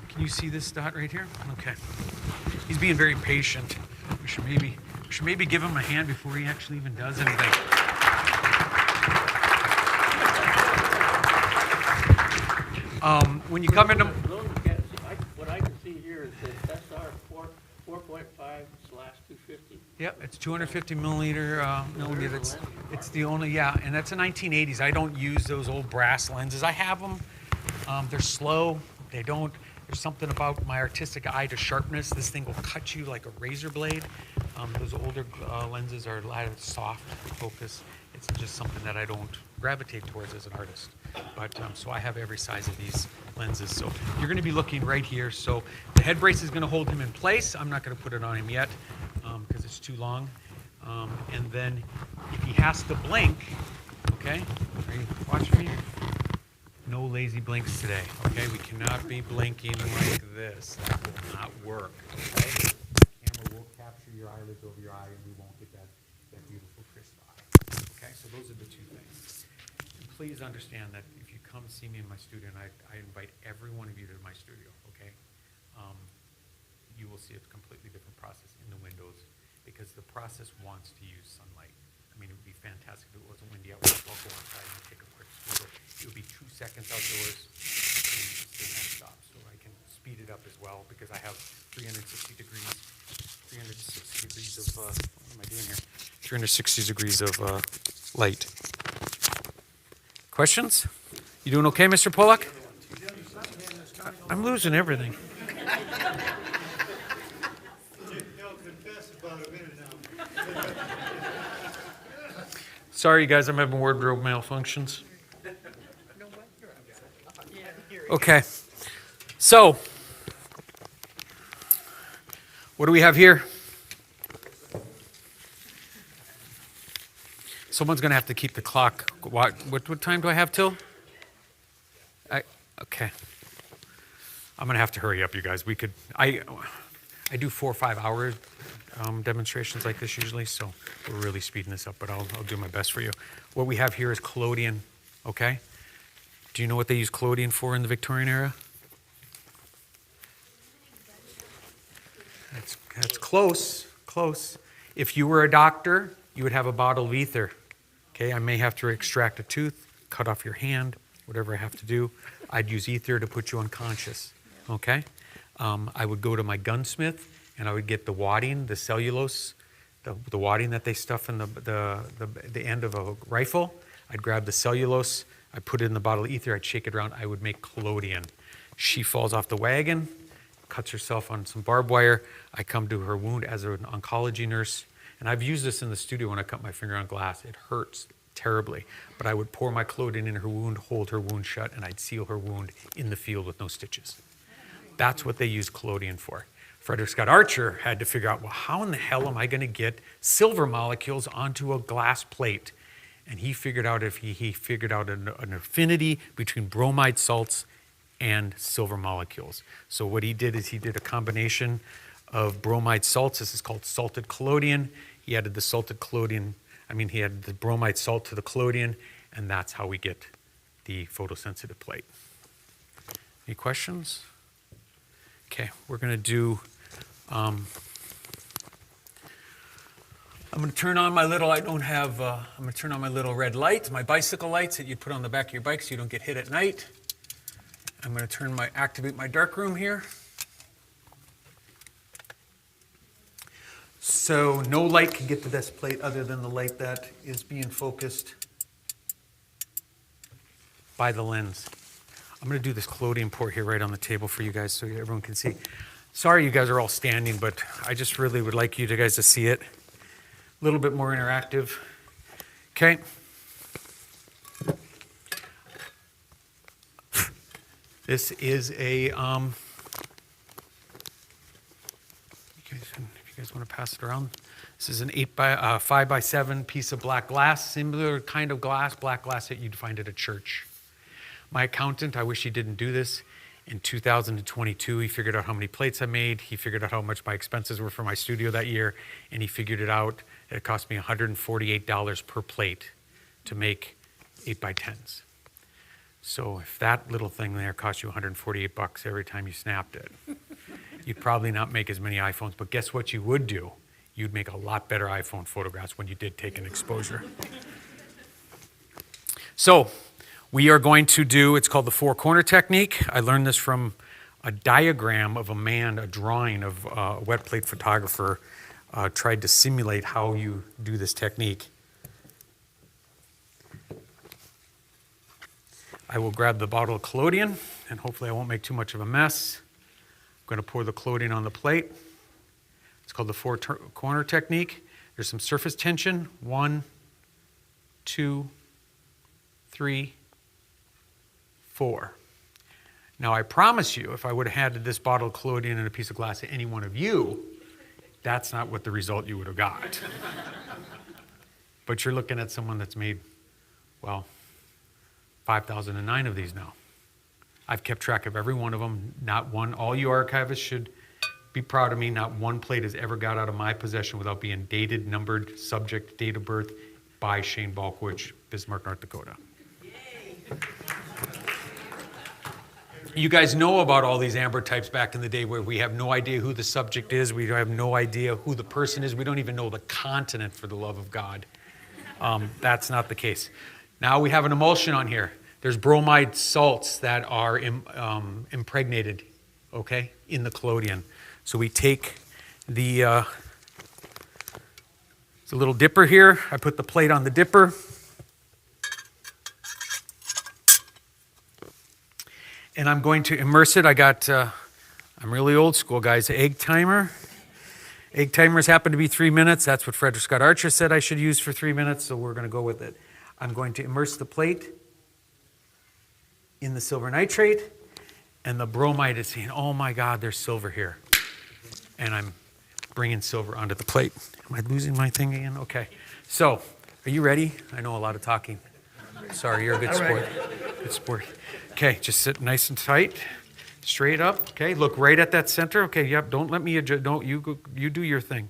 can you see this dot right here? Okay. He's being very patient. We should maybe give him a hand before he actually even does anything. When you come into... What I can see here is that SR 4.5/250. Yeah, it's 250 millimeters. It's the only, yeah, and that's a 1980s. I don't use those old brass lenses. I have them. They're slow. There's something about my artistic eye to sharpness. This thing will cut you like a razor blade. Those older lenses are a lot of soft focus. It's just something that I don't gravitate towards as an artist. But so I have every size of these lenses. So you're going to be looking right here. So the head brace is going to hold him in place. I'm not going to put it on him yet because it's too long. And then if he has to blink, okay, are you watching me? No lazy blinks today, okay? We cannot be blinking like this. That will not work, okay? Camera will capture your eyelids over your eye and we won't get that beautiful crisp eye. Okay, so those are the two things. And please understand that if you come see me in my studio, and I invite every one of you to my studio, okay? You will see a completely different process in the windows because the process wants to use sunlight. I mean, it would be fantastic if it wasn't windy out. We'll all go outside and take a quick photo. It would be 2 seconds outdoors and then that stops. So I can speed it up as well because I have 360 degrees of, what am I doing here? 360 degrees of light. Questions? You doing okay, Mr. Pollock? I'm losing everything. Sorry, you guys, I'm having wardrobe malfunctions. Okay, so what do we have here? Someone's going to have to keep the clock. What time do I have till? Okay. I'm going to have to hurry up, you guys. I do 4 or 5 hour demonstrations like this usually, so we're really speeding this up, but I'll do my best for you. What we have here is collodion, okay? Do you know what they used collodion for in the Victorian era? That's close. If you were a doctor, you would have a bottle of ether. Okay, I may have to extract a tooth, cut off your hand, whatever I have to do. I'd use ether to put you unconscious. Okay, I would go to my gunsmith and I would get the wadding, the cellulose, the wadding that they stuff in the end of a rifle. I'd grab the cellulose, I'd put it in the bottle of ether, I'd shake it around, I would make collodion. She falls off the wagon, cuts herself on some barbed wire. I come to her wound as an oncology nurse. And I've used this in the studio when I cut my finger on glass. It hurts terribly. But I would pour my collodion in her wound, hold her wound shut, and I'd seal her wound in the field with no stitches. That's what they used collodion for. Frederick Scott Archer had to figure out, well, how in the hell am I going to get silver molecules onto a glass plate? And he figured out he figured out an affinity between bromide salts and silver molecules. So what he did is he did a combination of bromide salts. This is called salted collodion. He added the salted collodion, he had the bromide salt to the collodion, and that's how we get the photosensitive plate. Any questions? Okay, we're going to do, I'm going to turn on my little, I'm going to turn on my little red lights, my bicycle lights that you put on the back of your bike so you don't get hit at night. I'm going to activate my dark room here. So no light can get to this plate other than the light that is being focused by the lens. I'm going to do this collodion pour here right on the table for you guys so everyone can see. Sorry you guys are all standing, but I just really would like you guys to see it. A little bit more interactive. Okay. This is a, if you guys want to pass it around. This is an 5 by 7 piece of black glass, similar kind of glass, black glass that you'd find at a church. My accountant, I wish he didn't do this. In 2022, he figured out how many plates I made. He figured out how much my expenses were for my studio that year, and he figured it out. It cost me $148 per plate to make 8 by 10s. So if that little thing there cost you $148 every time you snapped it, you'd probably not make as many iPhones. But guess what you would do? You'd make a lot better iPhone photographs when you did take an exposure. So we are going to do, it's called the 4-corner technique. I learned this from a diagram of a drawing of a wet plate photographer tried to simulate how you do this technique. I will grab the bottle of collodion, and hopefully I won't make too much of a mess. I'm going to pour the collodion on the plate. It's called the 4-corner technique. There's some surface tension. 1, 2, 3, 4. Now I promise you, if I would have handed this bottle of collodion and a piece of glass to any one of you, that's not what the result you would have got. But you're looking at someone that's made, well, 5,009 of these now. I've kept track of every one of them. Not one, all you archivists should be proud of me. Not one plate has ever got out of my possession without being dated, numbered, subject, date of birth by Shane Balkowitsch, Bismarck, North Dakota. You guys know about all these ambrotypes back in the day where we have no idea who the subject is. We have no idea who the person is. We don't even know the continent, for the love of God. That's not the case. Now we have an emulsion on here. There's bromide salts that are impregnated, okay, in the collodion. So we take the it's a little dipper here. I put the plate on the dipper. And I'm going to immerse it. I'm really old school, guys. Egg timer. Egg timers happen to be 3 minutes. That's what Frederick Scott Archer said I should use for 3 minutes, so we're going to go with it. I'm going to immerse the plate in the silver nitrate, and the bromide is saying, oh my God, there's silver here. And I'm bringing silver onto the plate. Am I losing my thing again? Okay. So, are you ready? I know a lot of talking. Sorry, you're a good sport. Good sport. Okay, just sit nice and tight, straight up. Okay, look right at that center. Okay, yep. Don't let me adjust. Don't you go, you do your thing,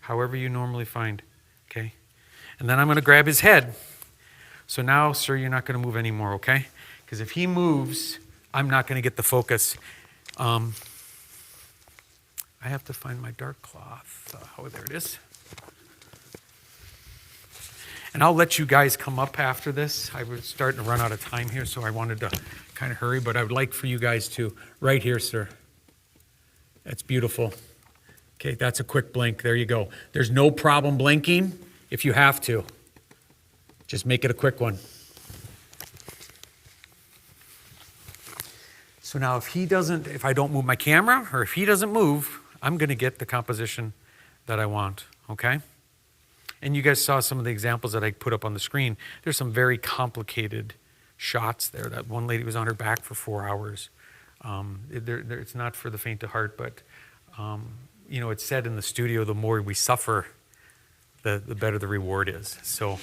however you normally find. Okay, and then I'm going to grab his head. So now, sir, you're not going to move anymore. Okay, because if he moves, I'm not going to get the focus. I have to find my dark cloth. Oh, there it is. And I'll let you guys come up after this. I was starting to run out of time here, so I wanted to kind of hurry, but I would like for you guys to, right here, sir. That's beautiful. Okay, that's a quick blink. There you go. There's no problem blinking if you have to. Just make it a quick one. So now if I don't move my camera, or if he doesn't move, I'm going to get the composition that I want, okay? And you guys saw some of the examples that I put up on the screen. There's some very complicated shots there. That one lady was on her back for 4 hours. It's not for the faint of heart, but it's said in the studio, the more we suffer, the better the reward is. So,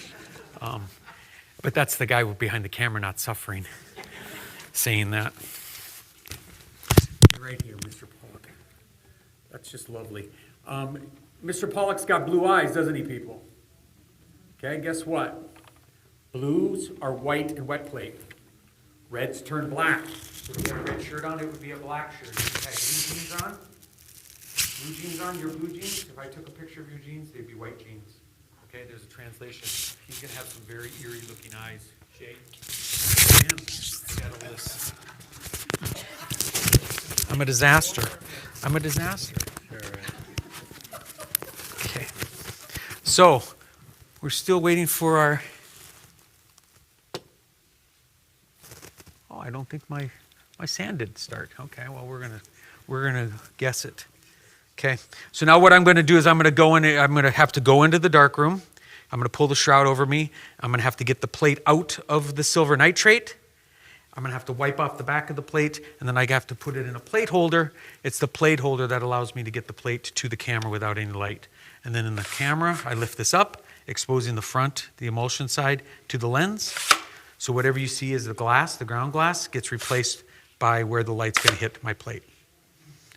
but that's the guy behind the camera not suffering, saying that. Right here, Mr. Pollock. That's just lovely. Mr. Pollock's got blue eyes, doesn't he, people? Okay, guess what? Blues are white and wet plate. Reds turn black. So if you had a red shirt on, it would be a black shirt. If you had blue jeans on, your blue jeans, if I took a picture of your jeans, they'd be white jeans. Okay, there's a translation. He's going to have some very eerie looking eyes. Jay? I got all this. I'm a disaster. Okay. So, we're still waiting for our... Oh, I don't think my sand did start. Okay, well, we're gonna guess it. Okay. So now what I'm going to do is I'm going to have to go into the dark room. I'm going to pull the shroud over me. I'm going to have to get the plate out of the silver nitrate. I'm going to have to wipe off the back of the plate, and then I have to put it in a plate holder. It's the plate holder that allows me to get the plate to the camera without any light. And then in the camera, I lift this up, exposing the front, the emulsion side, to the lens. So whatever you see is the glass, the ground glass, gets replaced by where the light's going to hit my plate.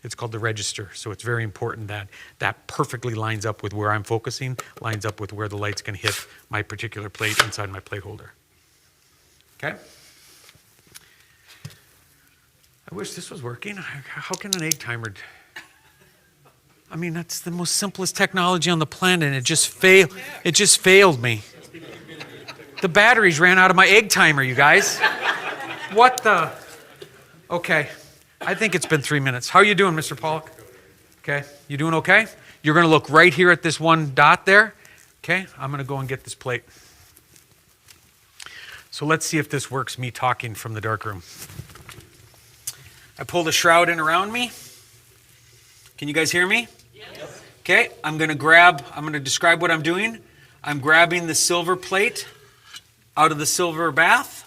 It's called the register. So it's very important that that perfectly lines up with where I'm focusing, lines up with where the light's going to hit my particular plate inside my plate holder. Okay? I wish this was working. How can an egg timer... I mean, that's the most simplest technology on the planet, and it just failed me. The batteries ran out of my egg timer, you guys. What the... Okay. I think it's been 3 minutes. How are you doing, Mr. Pollock? Okay. You doing okay? You're going to look right here at this one dot there. Okay. I'm going to go and get this plate. So let's see if this works, me talking from the darkroom. I pull the shroud in around me. Can you guys hear me? Yes. Okay, I'm going to describe what I'm doing. I'm grabbing the silver plate out of the silver bath.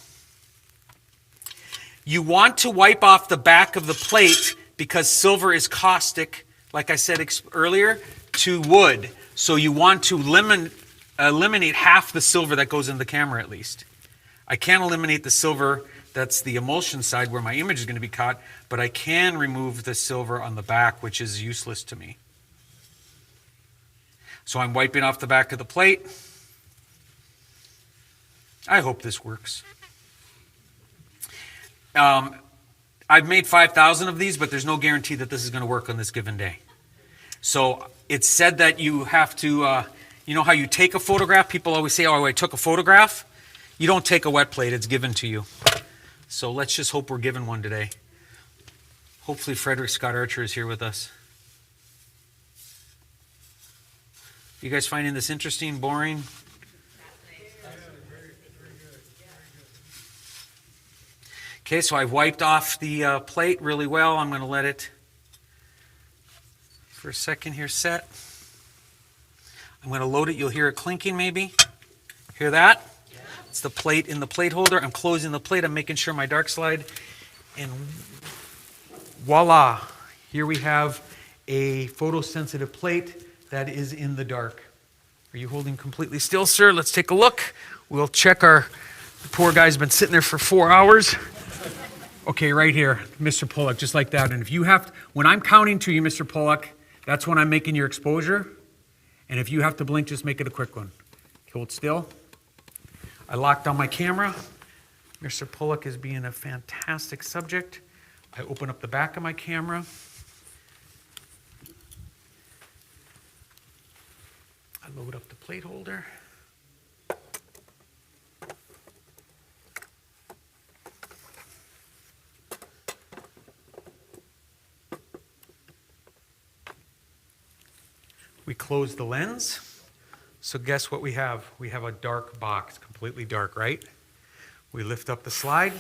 You want to wipe off the back of the plate because silver is caustic, like I said earlier, to wood. So you want to eliminate half the silver that goes in the camera at least. I can't eliminate the silver, that's the emulsion side where my image is going to be caught, but I can remove the silver on the back, which is useless to me. So I'm wiping off the back of the plate. I hope this works. I've made 5,000 of these, but there's no guarantee that this is going to work on this given day. So it's said that you have to, you know how you take a photograph? People always say, oh, I took a photograph. You don't take a wet plate, it's given to you. So let's just hope we're given one today. Hopefully Frederick Scott Archer is here with us. You guys finding this interesting, boring? Okay, so I've wiped off the plate really well. I'm going to let it for a second here set. I'm going to load it. You'll hear it clinking maybe. Hear that? It's the plate in the plate holder. I'm closing the plate. I'm making sure my dark slide. And voila. Here we have a photosensitive plate that is in the dark. Are you holding completely still, sir? Let's take a look. We'll check our... The poor guy's been sitting there for 4 hours. Okay, right here, Mr. Pollock, just like that. And if you have... When I'm counting to you, Mr. Pollock, that's when I'm making your exposure. And if you have to blink, just make it a quick one. Hold still. I locked on my camera. Mr. Pollock is being a fantastic subject. I open up the back of my camera. I load up the plate holder. We close the lens. So guess what we have? We have a dark box, completely dark, right? We lift up the slide.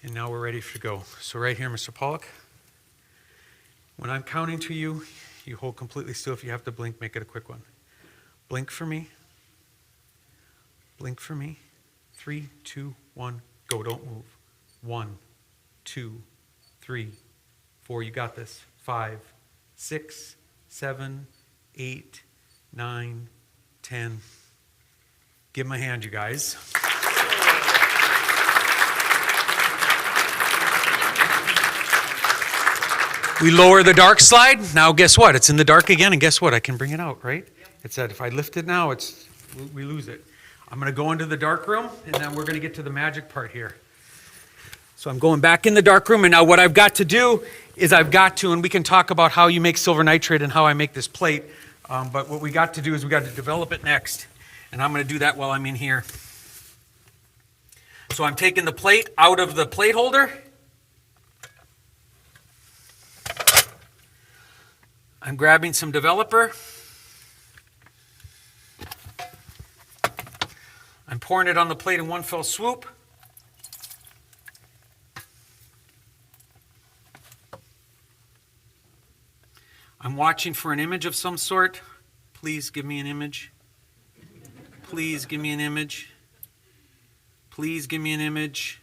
And now we're ready to go. So right here, Mr. Pollock, when I'm counting to you, you hold completely still. If you have to blink, make it a quick one. Blink for me. Blink for me. 3, 2, 1, go. Don't move. 1, 2, 3, 4. You got this. 5, 6, 7, 8, 9, 10. Give him a hand, you guys. We lower the dark slide. Now guess what? It's in the dark again, and guess what? I can bring it out, right? It's that if I lift it now, we lose it. I'm going to go into the dark room, and then we're going to get to the magic part here. So I'm going back in the dark room, and now what I've got to do is and we can talk about how you make silver nitrate and how I make this plate, but what we got to do is we got to develop it next, and I'm going to do that while I'm in here. So I'm taking the plate out of the plate holder. I'm grabbing some developer. I'm pouring it on the plate in one fell swoop. I'm watching for an image of some sort. Please give me an image. Please give me an image. Please give me an image.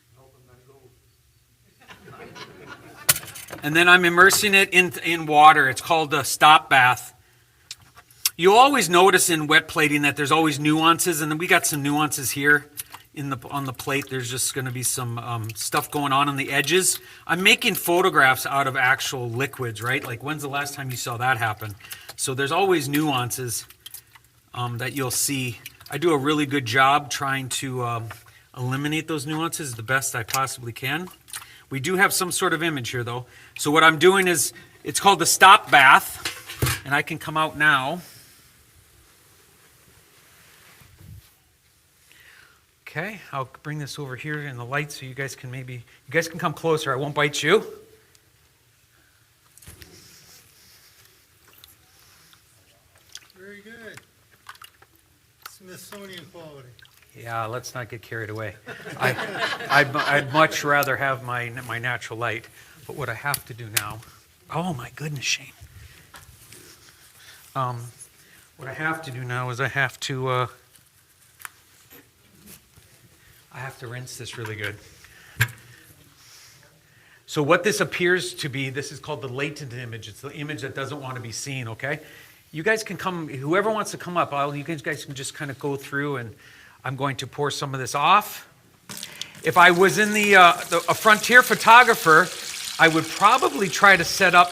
And then I'm immersing it in water. It's called a stop bath. You'll always notice in wet plating that there's always nuances, and then we got some nuances here on the plate. There's just going to be some stuff going on the edges. I'm making photographs out of actual liquids, right? Like when's the last time you saw that happen? So there's always nuances that you'll see. I do a really good job trying to eliminate those nuances the best I possibly can. We do have some sort of image here, though. So what I'm doing is, it's called the stop bath, and I can come out now. Okay, I'll bring this over here in the light so you guys can come closer. I won't bite you. Very good. Smithsonian quality. Yeah, let's not get carried away. I'd much rather have my natural light. But what I have to do now, oh my goodness, Shane. What I have to do now is I have to rinse this really good. So what this appears to be, this is called the latent image. It's the image that doesn't want to be seen, okay? You guys can come, whoever wants to come up, you guys can just kind of go through, and I'm going to pour some of this off. If I was in a frontier photographer, I would probably try to set up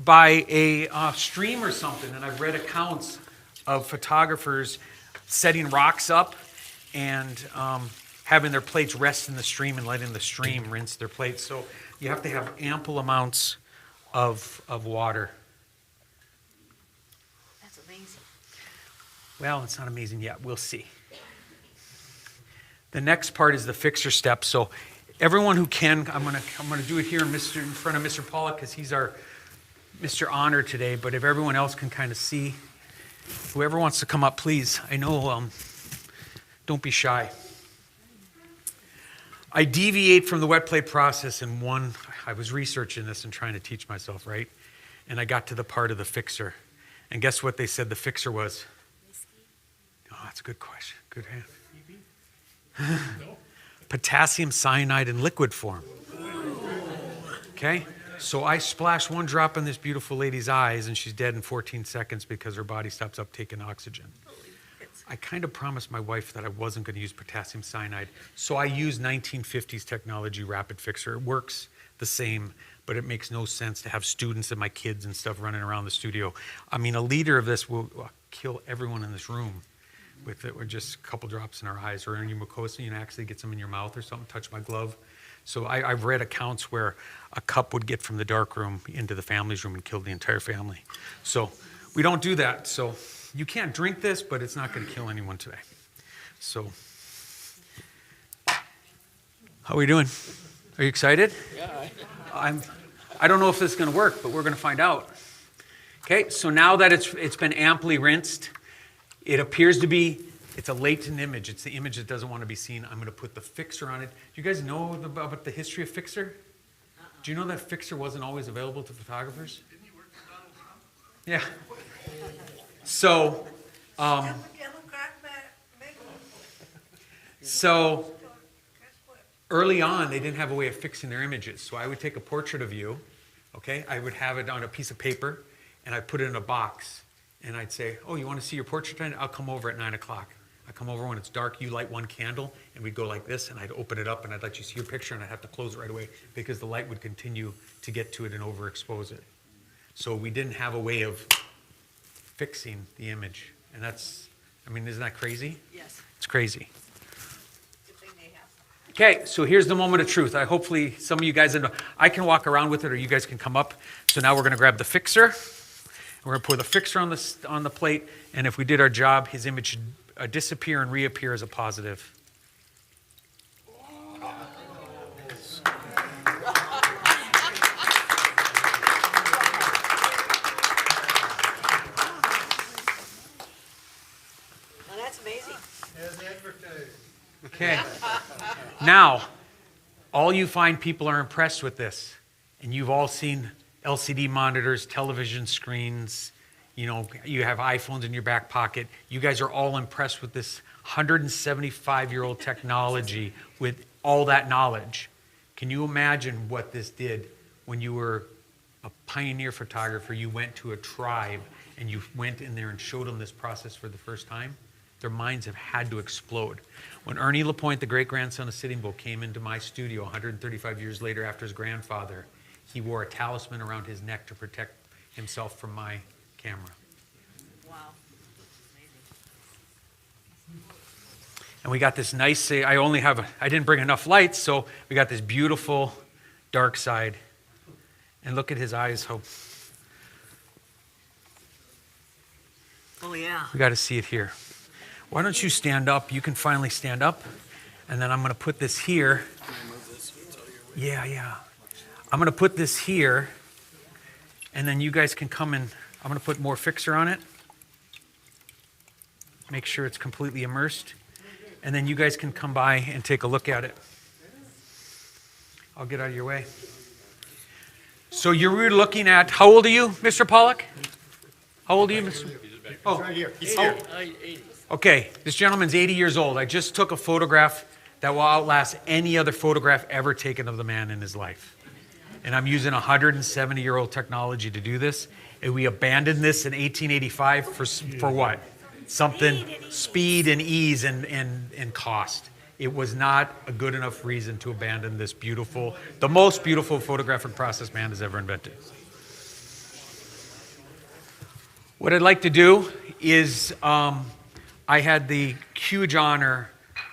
by a stream or something, and I've read accounts of photographers setting rocks up and having their plates rest in the stream and letting the stream rinse their plates. So you have to have ample amounts of water. That's amazing. Well, it's not amazing yet. We'll see. The next part is the fixer step. So everyone who can, I'm gonna do it here in front of Mr. Pollock because he's our Mr. Honor today. But if everyone else can kind of see, whoever wants to come up, please. I know, don't be shy. I deviate from the wet plate process in one. I was researching this and trying to teach myself, right? And I got to the part of the fixer. And guess what they said the fixer was? Oh, that's a good question. Good hand. Potassium cyanide in liquid form. Okay? So I splash one drop in this beautiful lady's eyes, and she's dead in 14 seconds because her body stops uptaking oxygen. I kind of promised my wife that I wasn't going to use potassium cyanide, so I use 1950s technology rapid fixer. It works the same, but it makes no sense to have students and my kids and stuff running around the studio. I mean, a liter of this will kill everyone in this room with it, or just a couple drops in our eyes or in your mucosa, you know, actually get some in your mouth or something, touch my glove. So I've read accounts where a cup would get from the dark room into the family's room and kill the entire family. So we don't do that. So you can't drink this, but it's not going to kill anyone today. So how are we doing? Are you excited? Yeah. I don't know if this is going to work, but we're going to find out. Okay, so now that it's been amply rinsed, it appears to be, it's a latent image. It's the image that doesn't want to be seen. I'm going to put the fixer on it. Do you guys know about the history of fixer? Do you know that fixer wasn't always available to photographers? Didn't you work for Donald Trump? Yeah. So, so early on, they didn't have a way of fixing their images. So I would take a portrait of you, okay? I would have it on a piece of paper, and I'd put it in a box. And I'd say, oh, you want to see your portrait tonight? I'll come over at 9 o'clock. I come over when it's dark, you light one candle, and we'd go like this, and I'd open it up, and I'd let you see your picture, and I'd have to close it right away because the light would continue to get to it and overexpose it. So we didn't have a way of fixing the image. And that's, I mean, isn't that crazy? Yes. It's crazy. Okay, so here's the moment of truth. Hopefully some of you guys know. I can walk around with it, or you guys can come up. So now we're going to grab the fixer. We're going to pour the fixer on the plate, and if we did our job, his image should disappear and reappear as a positive. Well, that's amazing. As advertised. Okay. Now, all you fine people are impressed with this, and you've all seen LCD monitors, television screens, you know, you have iPhones in your back pocket. You guys are all impressed with this 175-year-old technology with all that knowledge. Can you imagine what this did when you were a pioneer photographer? You went to a tribe and you went in there and showed them this process for the first time? Their minds have had to explode. When Ernie Lapointe, the great-grandson of Sitting Bull, came into my studio 135 years later after his grandfather, he wore a talisman around his neck to protect himself from my camera. Wow. And we got this nice, I didn't bring enough lights, so we got this beautiful dark side. And look at his eyes, how. Oh, yeah. We got to see it here. Why don't you stand up? You can finally stand up. And then I'm going to put this here. Yeah. I'm going to put this here. And then you guys can come in. I'm going to put more fixer on it. Make sure it's completely immersed. And then you guys can come by and take a look at it. I'll get out of your way. So you're looking at, how old are you, Mr. Pollock? How old are you, Mr.? Oh, Right here. He's here. 80. okay, this gentleman's 80 years old. I just took a photograph that will outlast any other photograph ever taken of the man in his life. And I'm using 170-year-old technology to do this. And we abandoned this in 1885 for what? Something, speed and ease and cost. It was not a good enough reason to abandon this beautiful, the most beautiful photographic process man has ever invented. What I'd like to do is, I had the huge honor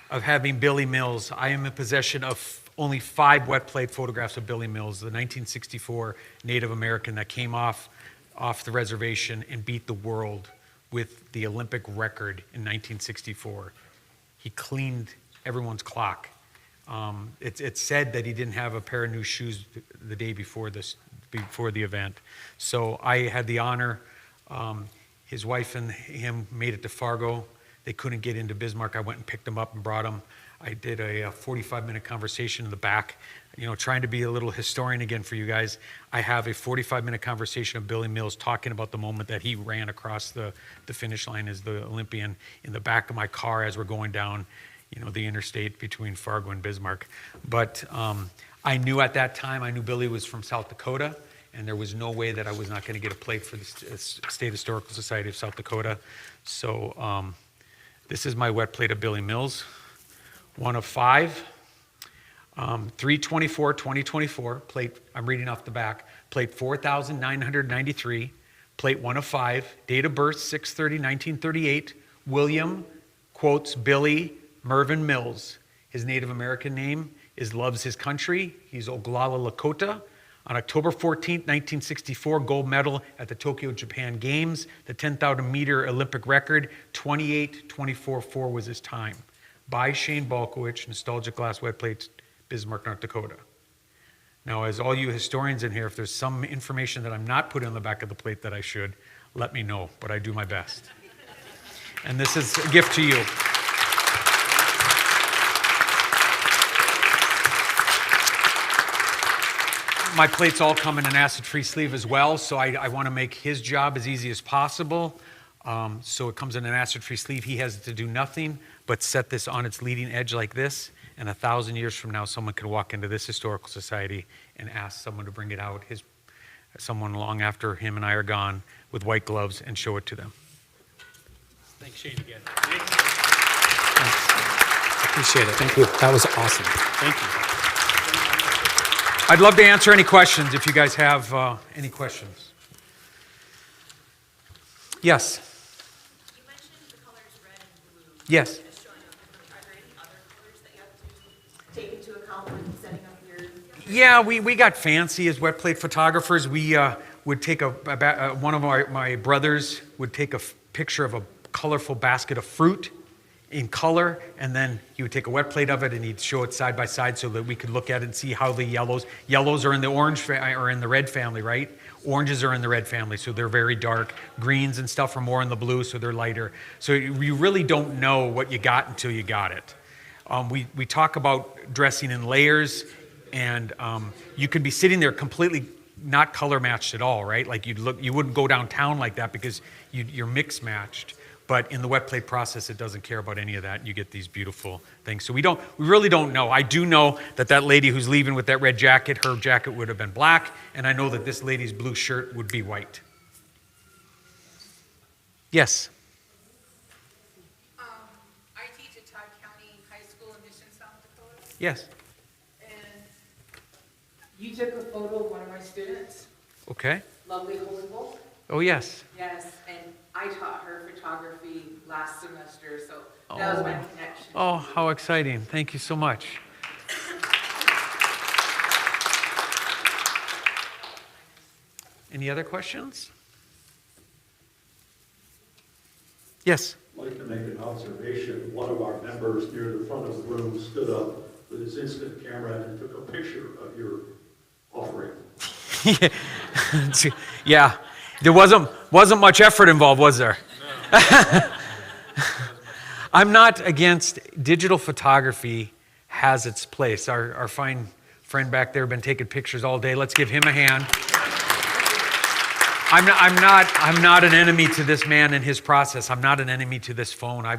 of having Billy Mills. I am in possession of only 5 wet plate photographs of Billy Mills, the 1964 Native American that came off the reservation and beat the world with the Olympic record in 1964. He cleaned everyone's clock. It's said that he didn't have a pair of new shoes the day before the event. So I had the honor. His wife and him made it to Fargo. They couldn't get into Bismarck. I went and picked him up and brought him. I did a 45-minute conversation in the back, trying to be a little historian again for you guys. I have a 45-minute conversation of Billy Mills talking about the moment that he ran across the finish line as the Olympian in the back of my car as we're going down, the interstate between Fargo and Bismarck. But I knew at that time, I knew Billy was from South Dakota, and there was no way that I was not going to get a plate for the State Historical Society of South Dakota. So this is my wet plate of Billy Mills, one of 5, 3/24/2024, plate, I'm reading off the back, plate 4,993, plate 1 of 5, date of birth 6/30/1938, William, quotes, Billy Mervyn Mills. His Native American name is Loves His Country. He's Oglala Lakota. On October 14, 1964, gold medal at the Tokyo, Japan Games. The 10,000 meter Olympic record, 28:24:4 was his time. By Shane Balkowitsch, Nostalgic Glass Wet Plates, Bismarck, North Dakota. Now, as all you historians in here, if there's some information that I'm not putting on the back of the plate that I should, let me know, but I do my best. And this is a gift to you. My plates all come in an acid-free sleeve as well, so I want to make his job as easy as possible. So it comes in an acid-free sleeve. He has to do nothing but set this on its leading edge like this, and 1,000 years from now, someone could walk into this historical society and ask someone to bring it out, someone long after him and I are gone, with white gloves, and show it to them. Thanks, Shane, again. Appreciate it. Thank you. That was awesome. Thank you. I'd love to answer any questions if you guys have any questions. Yes. You mentioned the colors red and blue. Yes. Just showing up. Are there any other colors that you have to take into account when setting up your... Yeah, we got fancy as wet plate photographers. We would take one of my brothers would take a picture of a colorful basket of fruit in color, and then he would take a wet plate of it and he'd show it side by side so that we could look at it and see how the yellows are in the orange or in the red family, right? Oranges are in the red family, so they're very dark. Greens and stuff are more in the blue, so they're lighter. So you really don't know what you got until you got it. We talk about dressing in layers, and you could be sitting there completely not color matched at all, right? Like you wouldn't go downtown like that because you're mix matched. But in the wet plate process, it doesn't care about any of that. You get these beautiful things. So we really don't know. I do know that lady who's leaving with that red jacket, her jacket would have been black, and I know that this lady's blue shirt would be white. Yes. I teach at Todd County High School in Mission, South Dakota, Yes. and you took a photo of one of my students, Okay. lovely Hohenwolf. Oh, yes. Yes, and I taught her photography last semester, so that was my connection. Oh, how exciting. Thank you so much. Any other questions? Yes. I'd like to make an observation. One of our members near the front of the room stood up with his instant camera and took a picture of your offering. Yeah, there wasn't much effort involved, was there? I'm not against digital photography. Has its place. Our fine friend back there been taking pictures all day. Let's give him a hand. I'm not an enemy to this man and his process. I'm not an enemy to this phone. I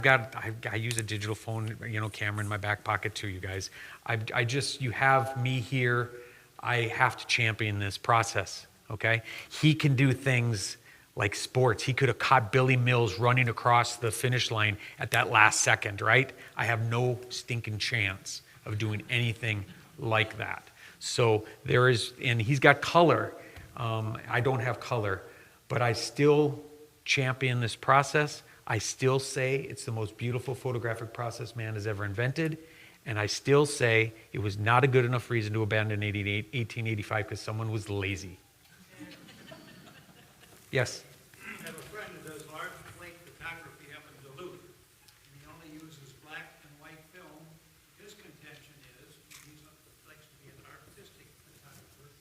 use a digital phone, camera in my back pocket too, you guys. You have me here. I have to champion this process, okay? He can do things like sports. He could have caught Billy Mills running across the finish line at that last second, right? I have no stinking chance of doing anything like that. So there is, and he's got color. I don't have color, but I still champion this process. I still say it's the most beautiful photographic process man has ever invented. And I still say it was not a good enough reason to abandon 1885 because someone was lazy. Yes? I have a friend who does large plate photography up in Duluth, and he only uses black and white film. His contention is, he likes to be an artistic photographer,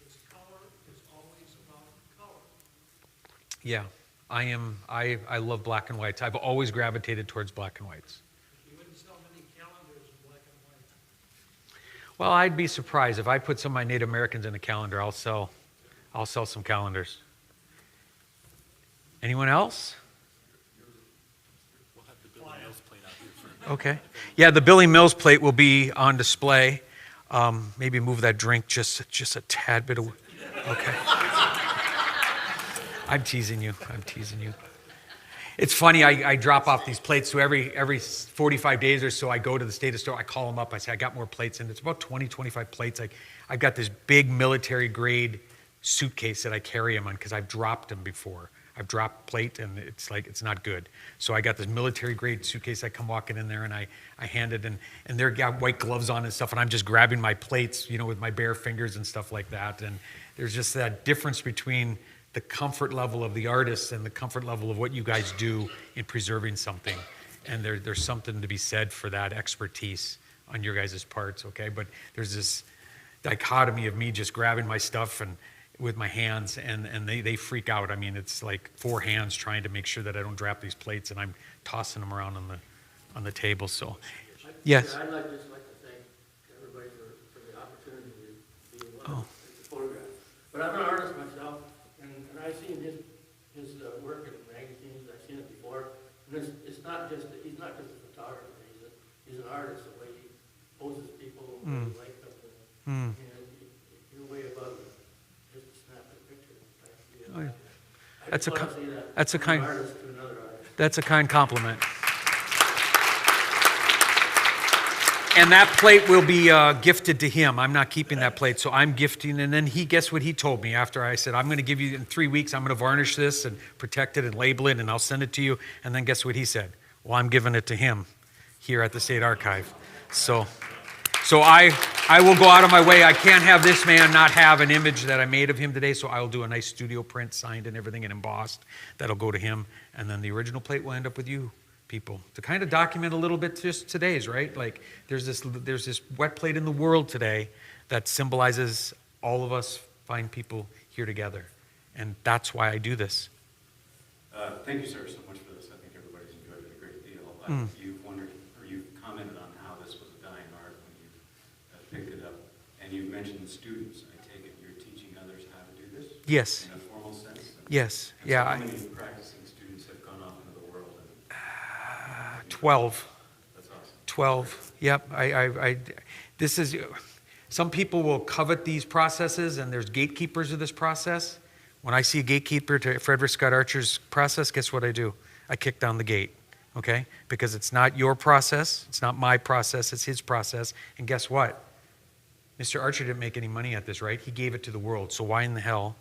his color is always about color. Yeah, I love black and whites. I've always gravitated towards black and whites. He wouldn't sell many calendars in black and white. Well, I'd be surprised if I put some of my Native Americans in a calendar. I'll sell some calendars. Anyone else? Okay. Yeah, the Billy Mills plate will be on display. Maybe move that drink just a tad bit away. Okay. I'm teasing you. It's funny, I drop off these plates, so every 45 days or so I go to the State store, I call them up, I say, I got more plates, and it's about 20, 25 plates. I've got this big military grade suitcase that I carry them on because I've dropped them before. I've dropped plate and it's not good. So I got this military grade suitcase. I come walking in there and I hand it and they're got white gloves on and stuff, and I'm just grabbing my plates, with my bare fingers and stuff like that. And there's just that difference between the comfort level of the artist and the comfort level of what you guys do in preserving something. And there's something to be said for that expertise on your guys' parts, okay? But there's this dichotomy of me just grabbing my stuff and with my hands, and they freak out. I mean, it's like 4 hands trying to make sure that I don't drop these plates, and I'm tossing them around on the table. So, yes. I'd just like to thank everybody for the opportunity to be one of the photographs. But I'm an artist myself, and I've seen his work in magazines. I've seen it before. And it's not just he's not just a photographer. He's an artist. The way he poses people, the way he likes them, and you're way above it. That's a kind compliment. And that plate will be gifted to him. I'm not keeping that plate, so I'm gifting. And then guess what he told me after I said, I'm going to give you in 3 weeks, I'm going to varnish this and protect it and label it, and I'll send it to you. And then guess what he said? Well, I'm giving it to him here at the State Archive. So I will go out of my way. I can't have this man not have an image that I made of him today, so I will do a nice studio print, signed and everything, and embossed. That'll go to him, and then the original plate will end up with you people to kind of document a little bit just today's, right? Like there's this wet plate in the world today that symbolizes all of us fine people here together, and that's why I do this. Thank you, sir, so much for this. I think everybody's enjoyed it a great deal. You've wondered, or you've commented on how this was a dying art when you picked it up, and you've mentioned students. I take it you're teaching others how to do this? Yes. In a formal sense? Yes. And Yeah. So how many practicing students have gone off into the world? 12. That's awesome. 12. Yep. This is, some people will covet these processes, and there's gatekeepers of this process. When I see a gatekeeper to Frederick Scott Archer's process, guess what I do? I kick down the gate, okay? Because it's not your process, it's not my process, it's his process. And guess what? Mr. Archer didn't make any money at this, right? He gave it to the world. So why in the hell,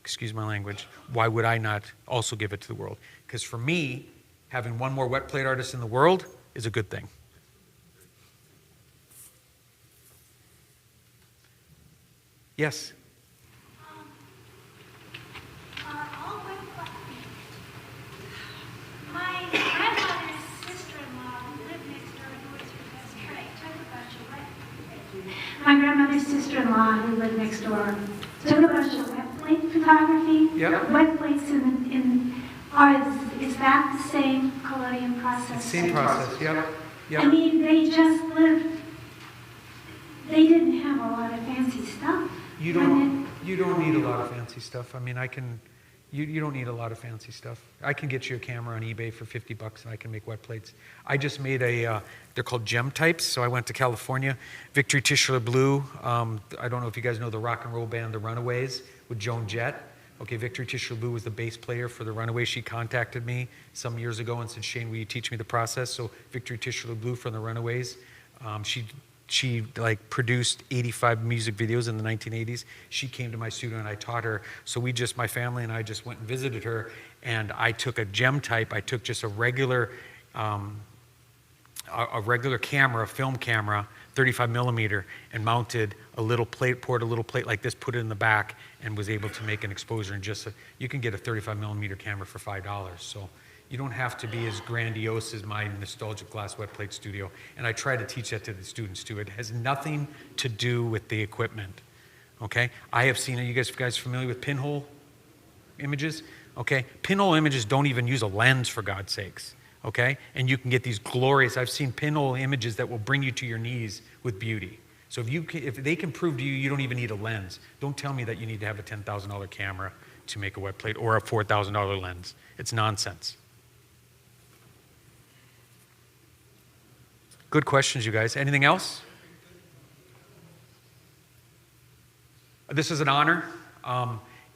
excuse my language, why would I not also give it to the world? Because for me, having one more wet plate artist in the world is a good thing. Yes? My grandmother's sister-in-law lived next door, who was her best friend, took a bunch of wet. My grandmother's sister-in-law who lived next door took a bunch of wet plate photography. Yep. Wet plates is that the same collodion process? Same process, yep. I mean, they just lived. They didn't have a lot of fancy stuff. You don't need a lot of fancy stuff. I mean, You don't need a lot of fancy stuff. I can get you a camera on eBay for $50 and I can make wet plates. I just made they're called gem types. So I went to California. Victory Tischler Blue. I don't know if you guys know the rock and roll band, The Runaways, with Joan Jett. Okay, Victory Tischler Blue was the bass player for The Runaways. She contacted me some years ago and said, Shane, will you teach me the process? So Victory Tischler Blue from The Runaways. She like produced 85 music videos in the 1980s. She came to my studio and I taught her. So my family and I just went and visited her, and I took a gem type. I took just a regular camera, a film camera, 35 millimeter, and mounted a little plate, poured a little plate like this, put it in the back, and was able to make an exposure. And you can get a 35 millimeter camera for $5. So you don't have to be as grandiose as my nostalgic glass wet plate studio. And I try to teach that to the students too. It has nothing to do with the equipment, okay? I have seen, are you guys familiar with pinhole images? Okay, pinhole images don't even use a lens, for God's sakes, okay? And you can get these glorious, I've seen pinhole images that will bring you to your knees with beauty. So if they can prove to you you don't even need a lens, don't tell me that you need to have a $10,000 camera to make a wet plate or a $4,000 lens. It's nonsense. Good questions, you guys. Anything else? This is an honor.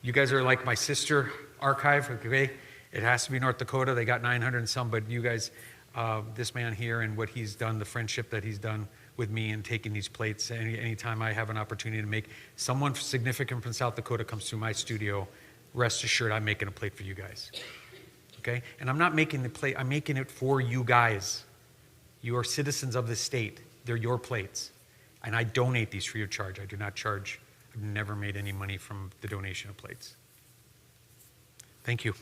You guys are like my sister archive, okay? It has to be North Dakota. They got 900 and some, but you guys, this man here and what he's done, the friendship that he's done with me and taking these plates, anytime I have an opportunity to make someone significant from South Dakota comes through my studio, rest assured I'm making a plate for you guys, okay? And I'm not making the plate, I'm making it for you guys. You are citizens of the state. They're your plates. And I donate these free of charge. I do not charge. I've never made any money from the donation of plates. Thank you.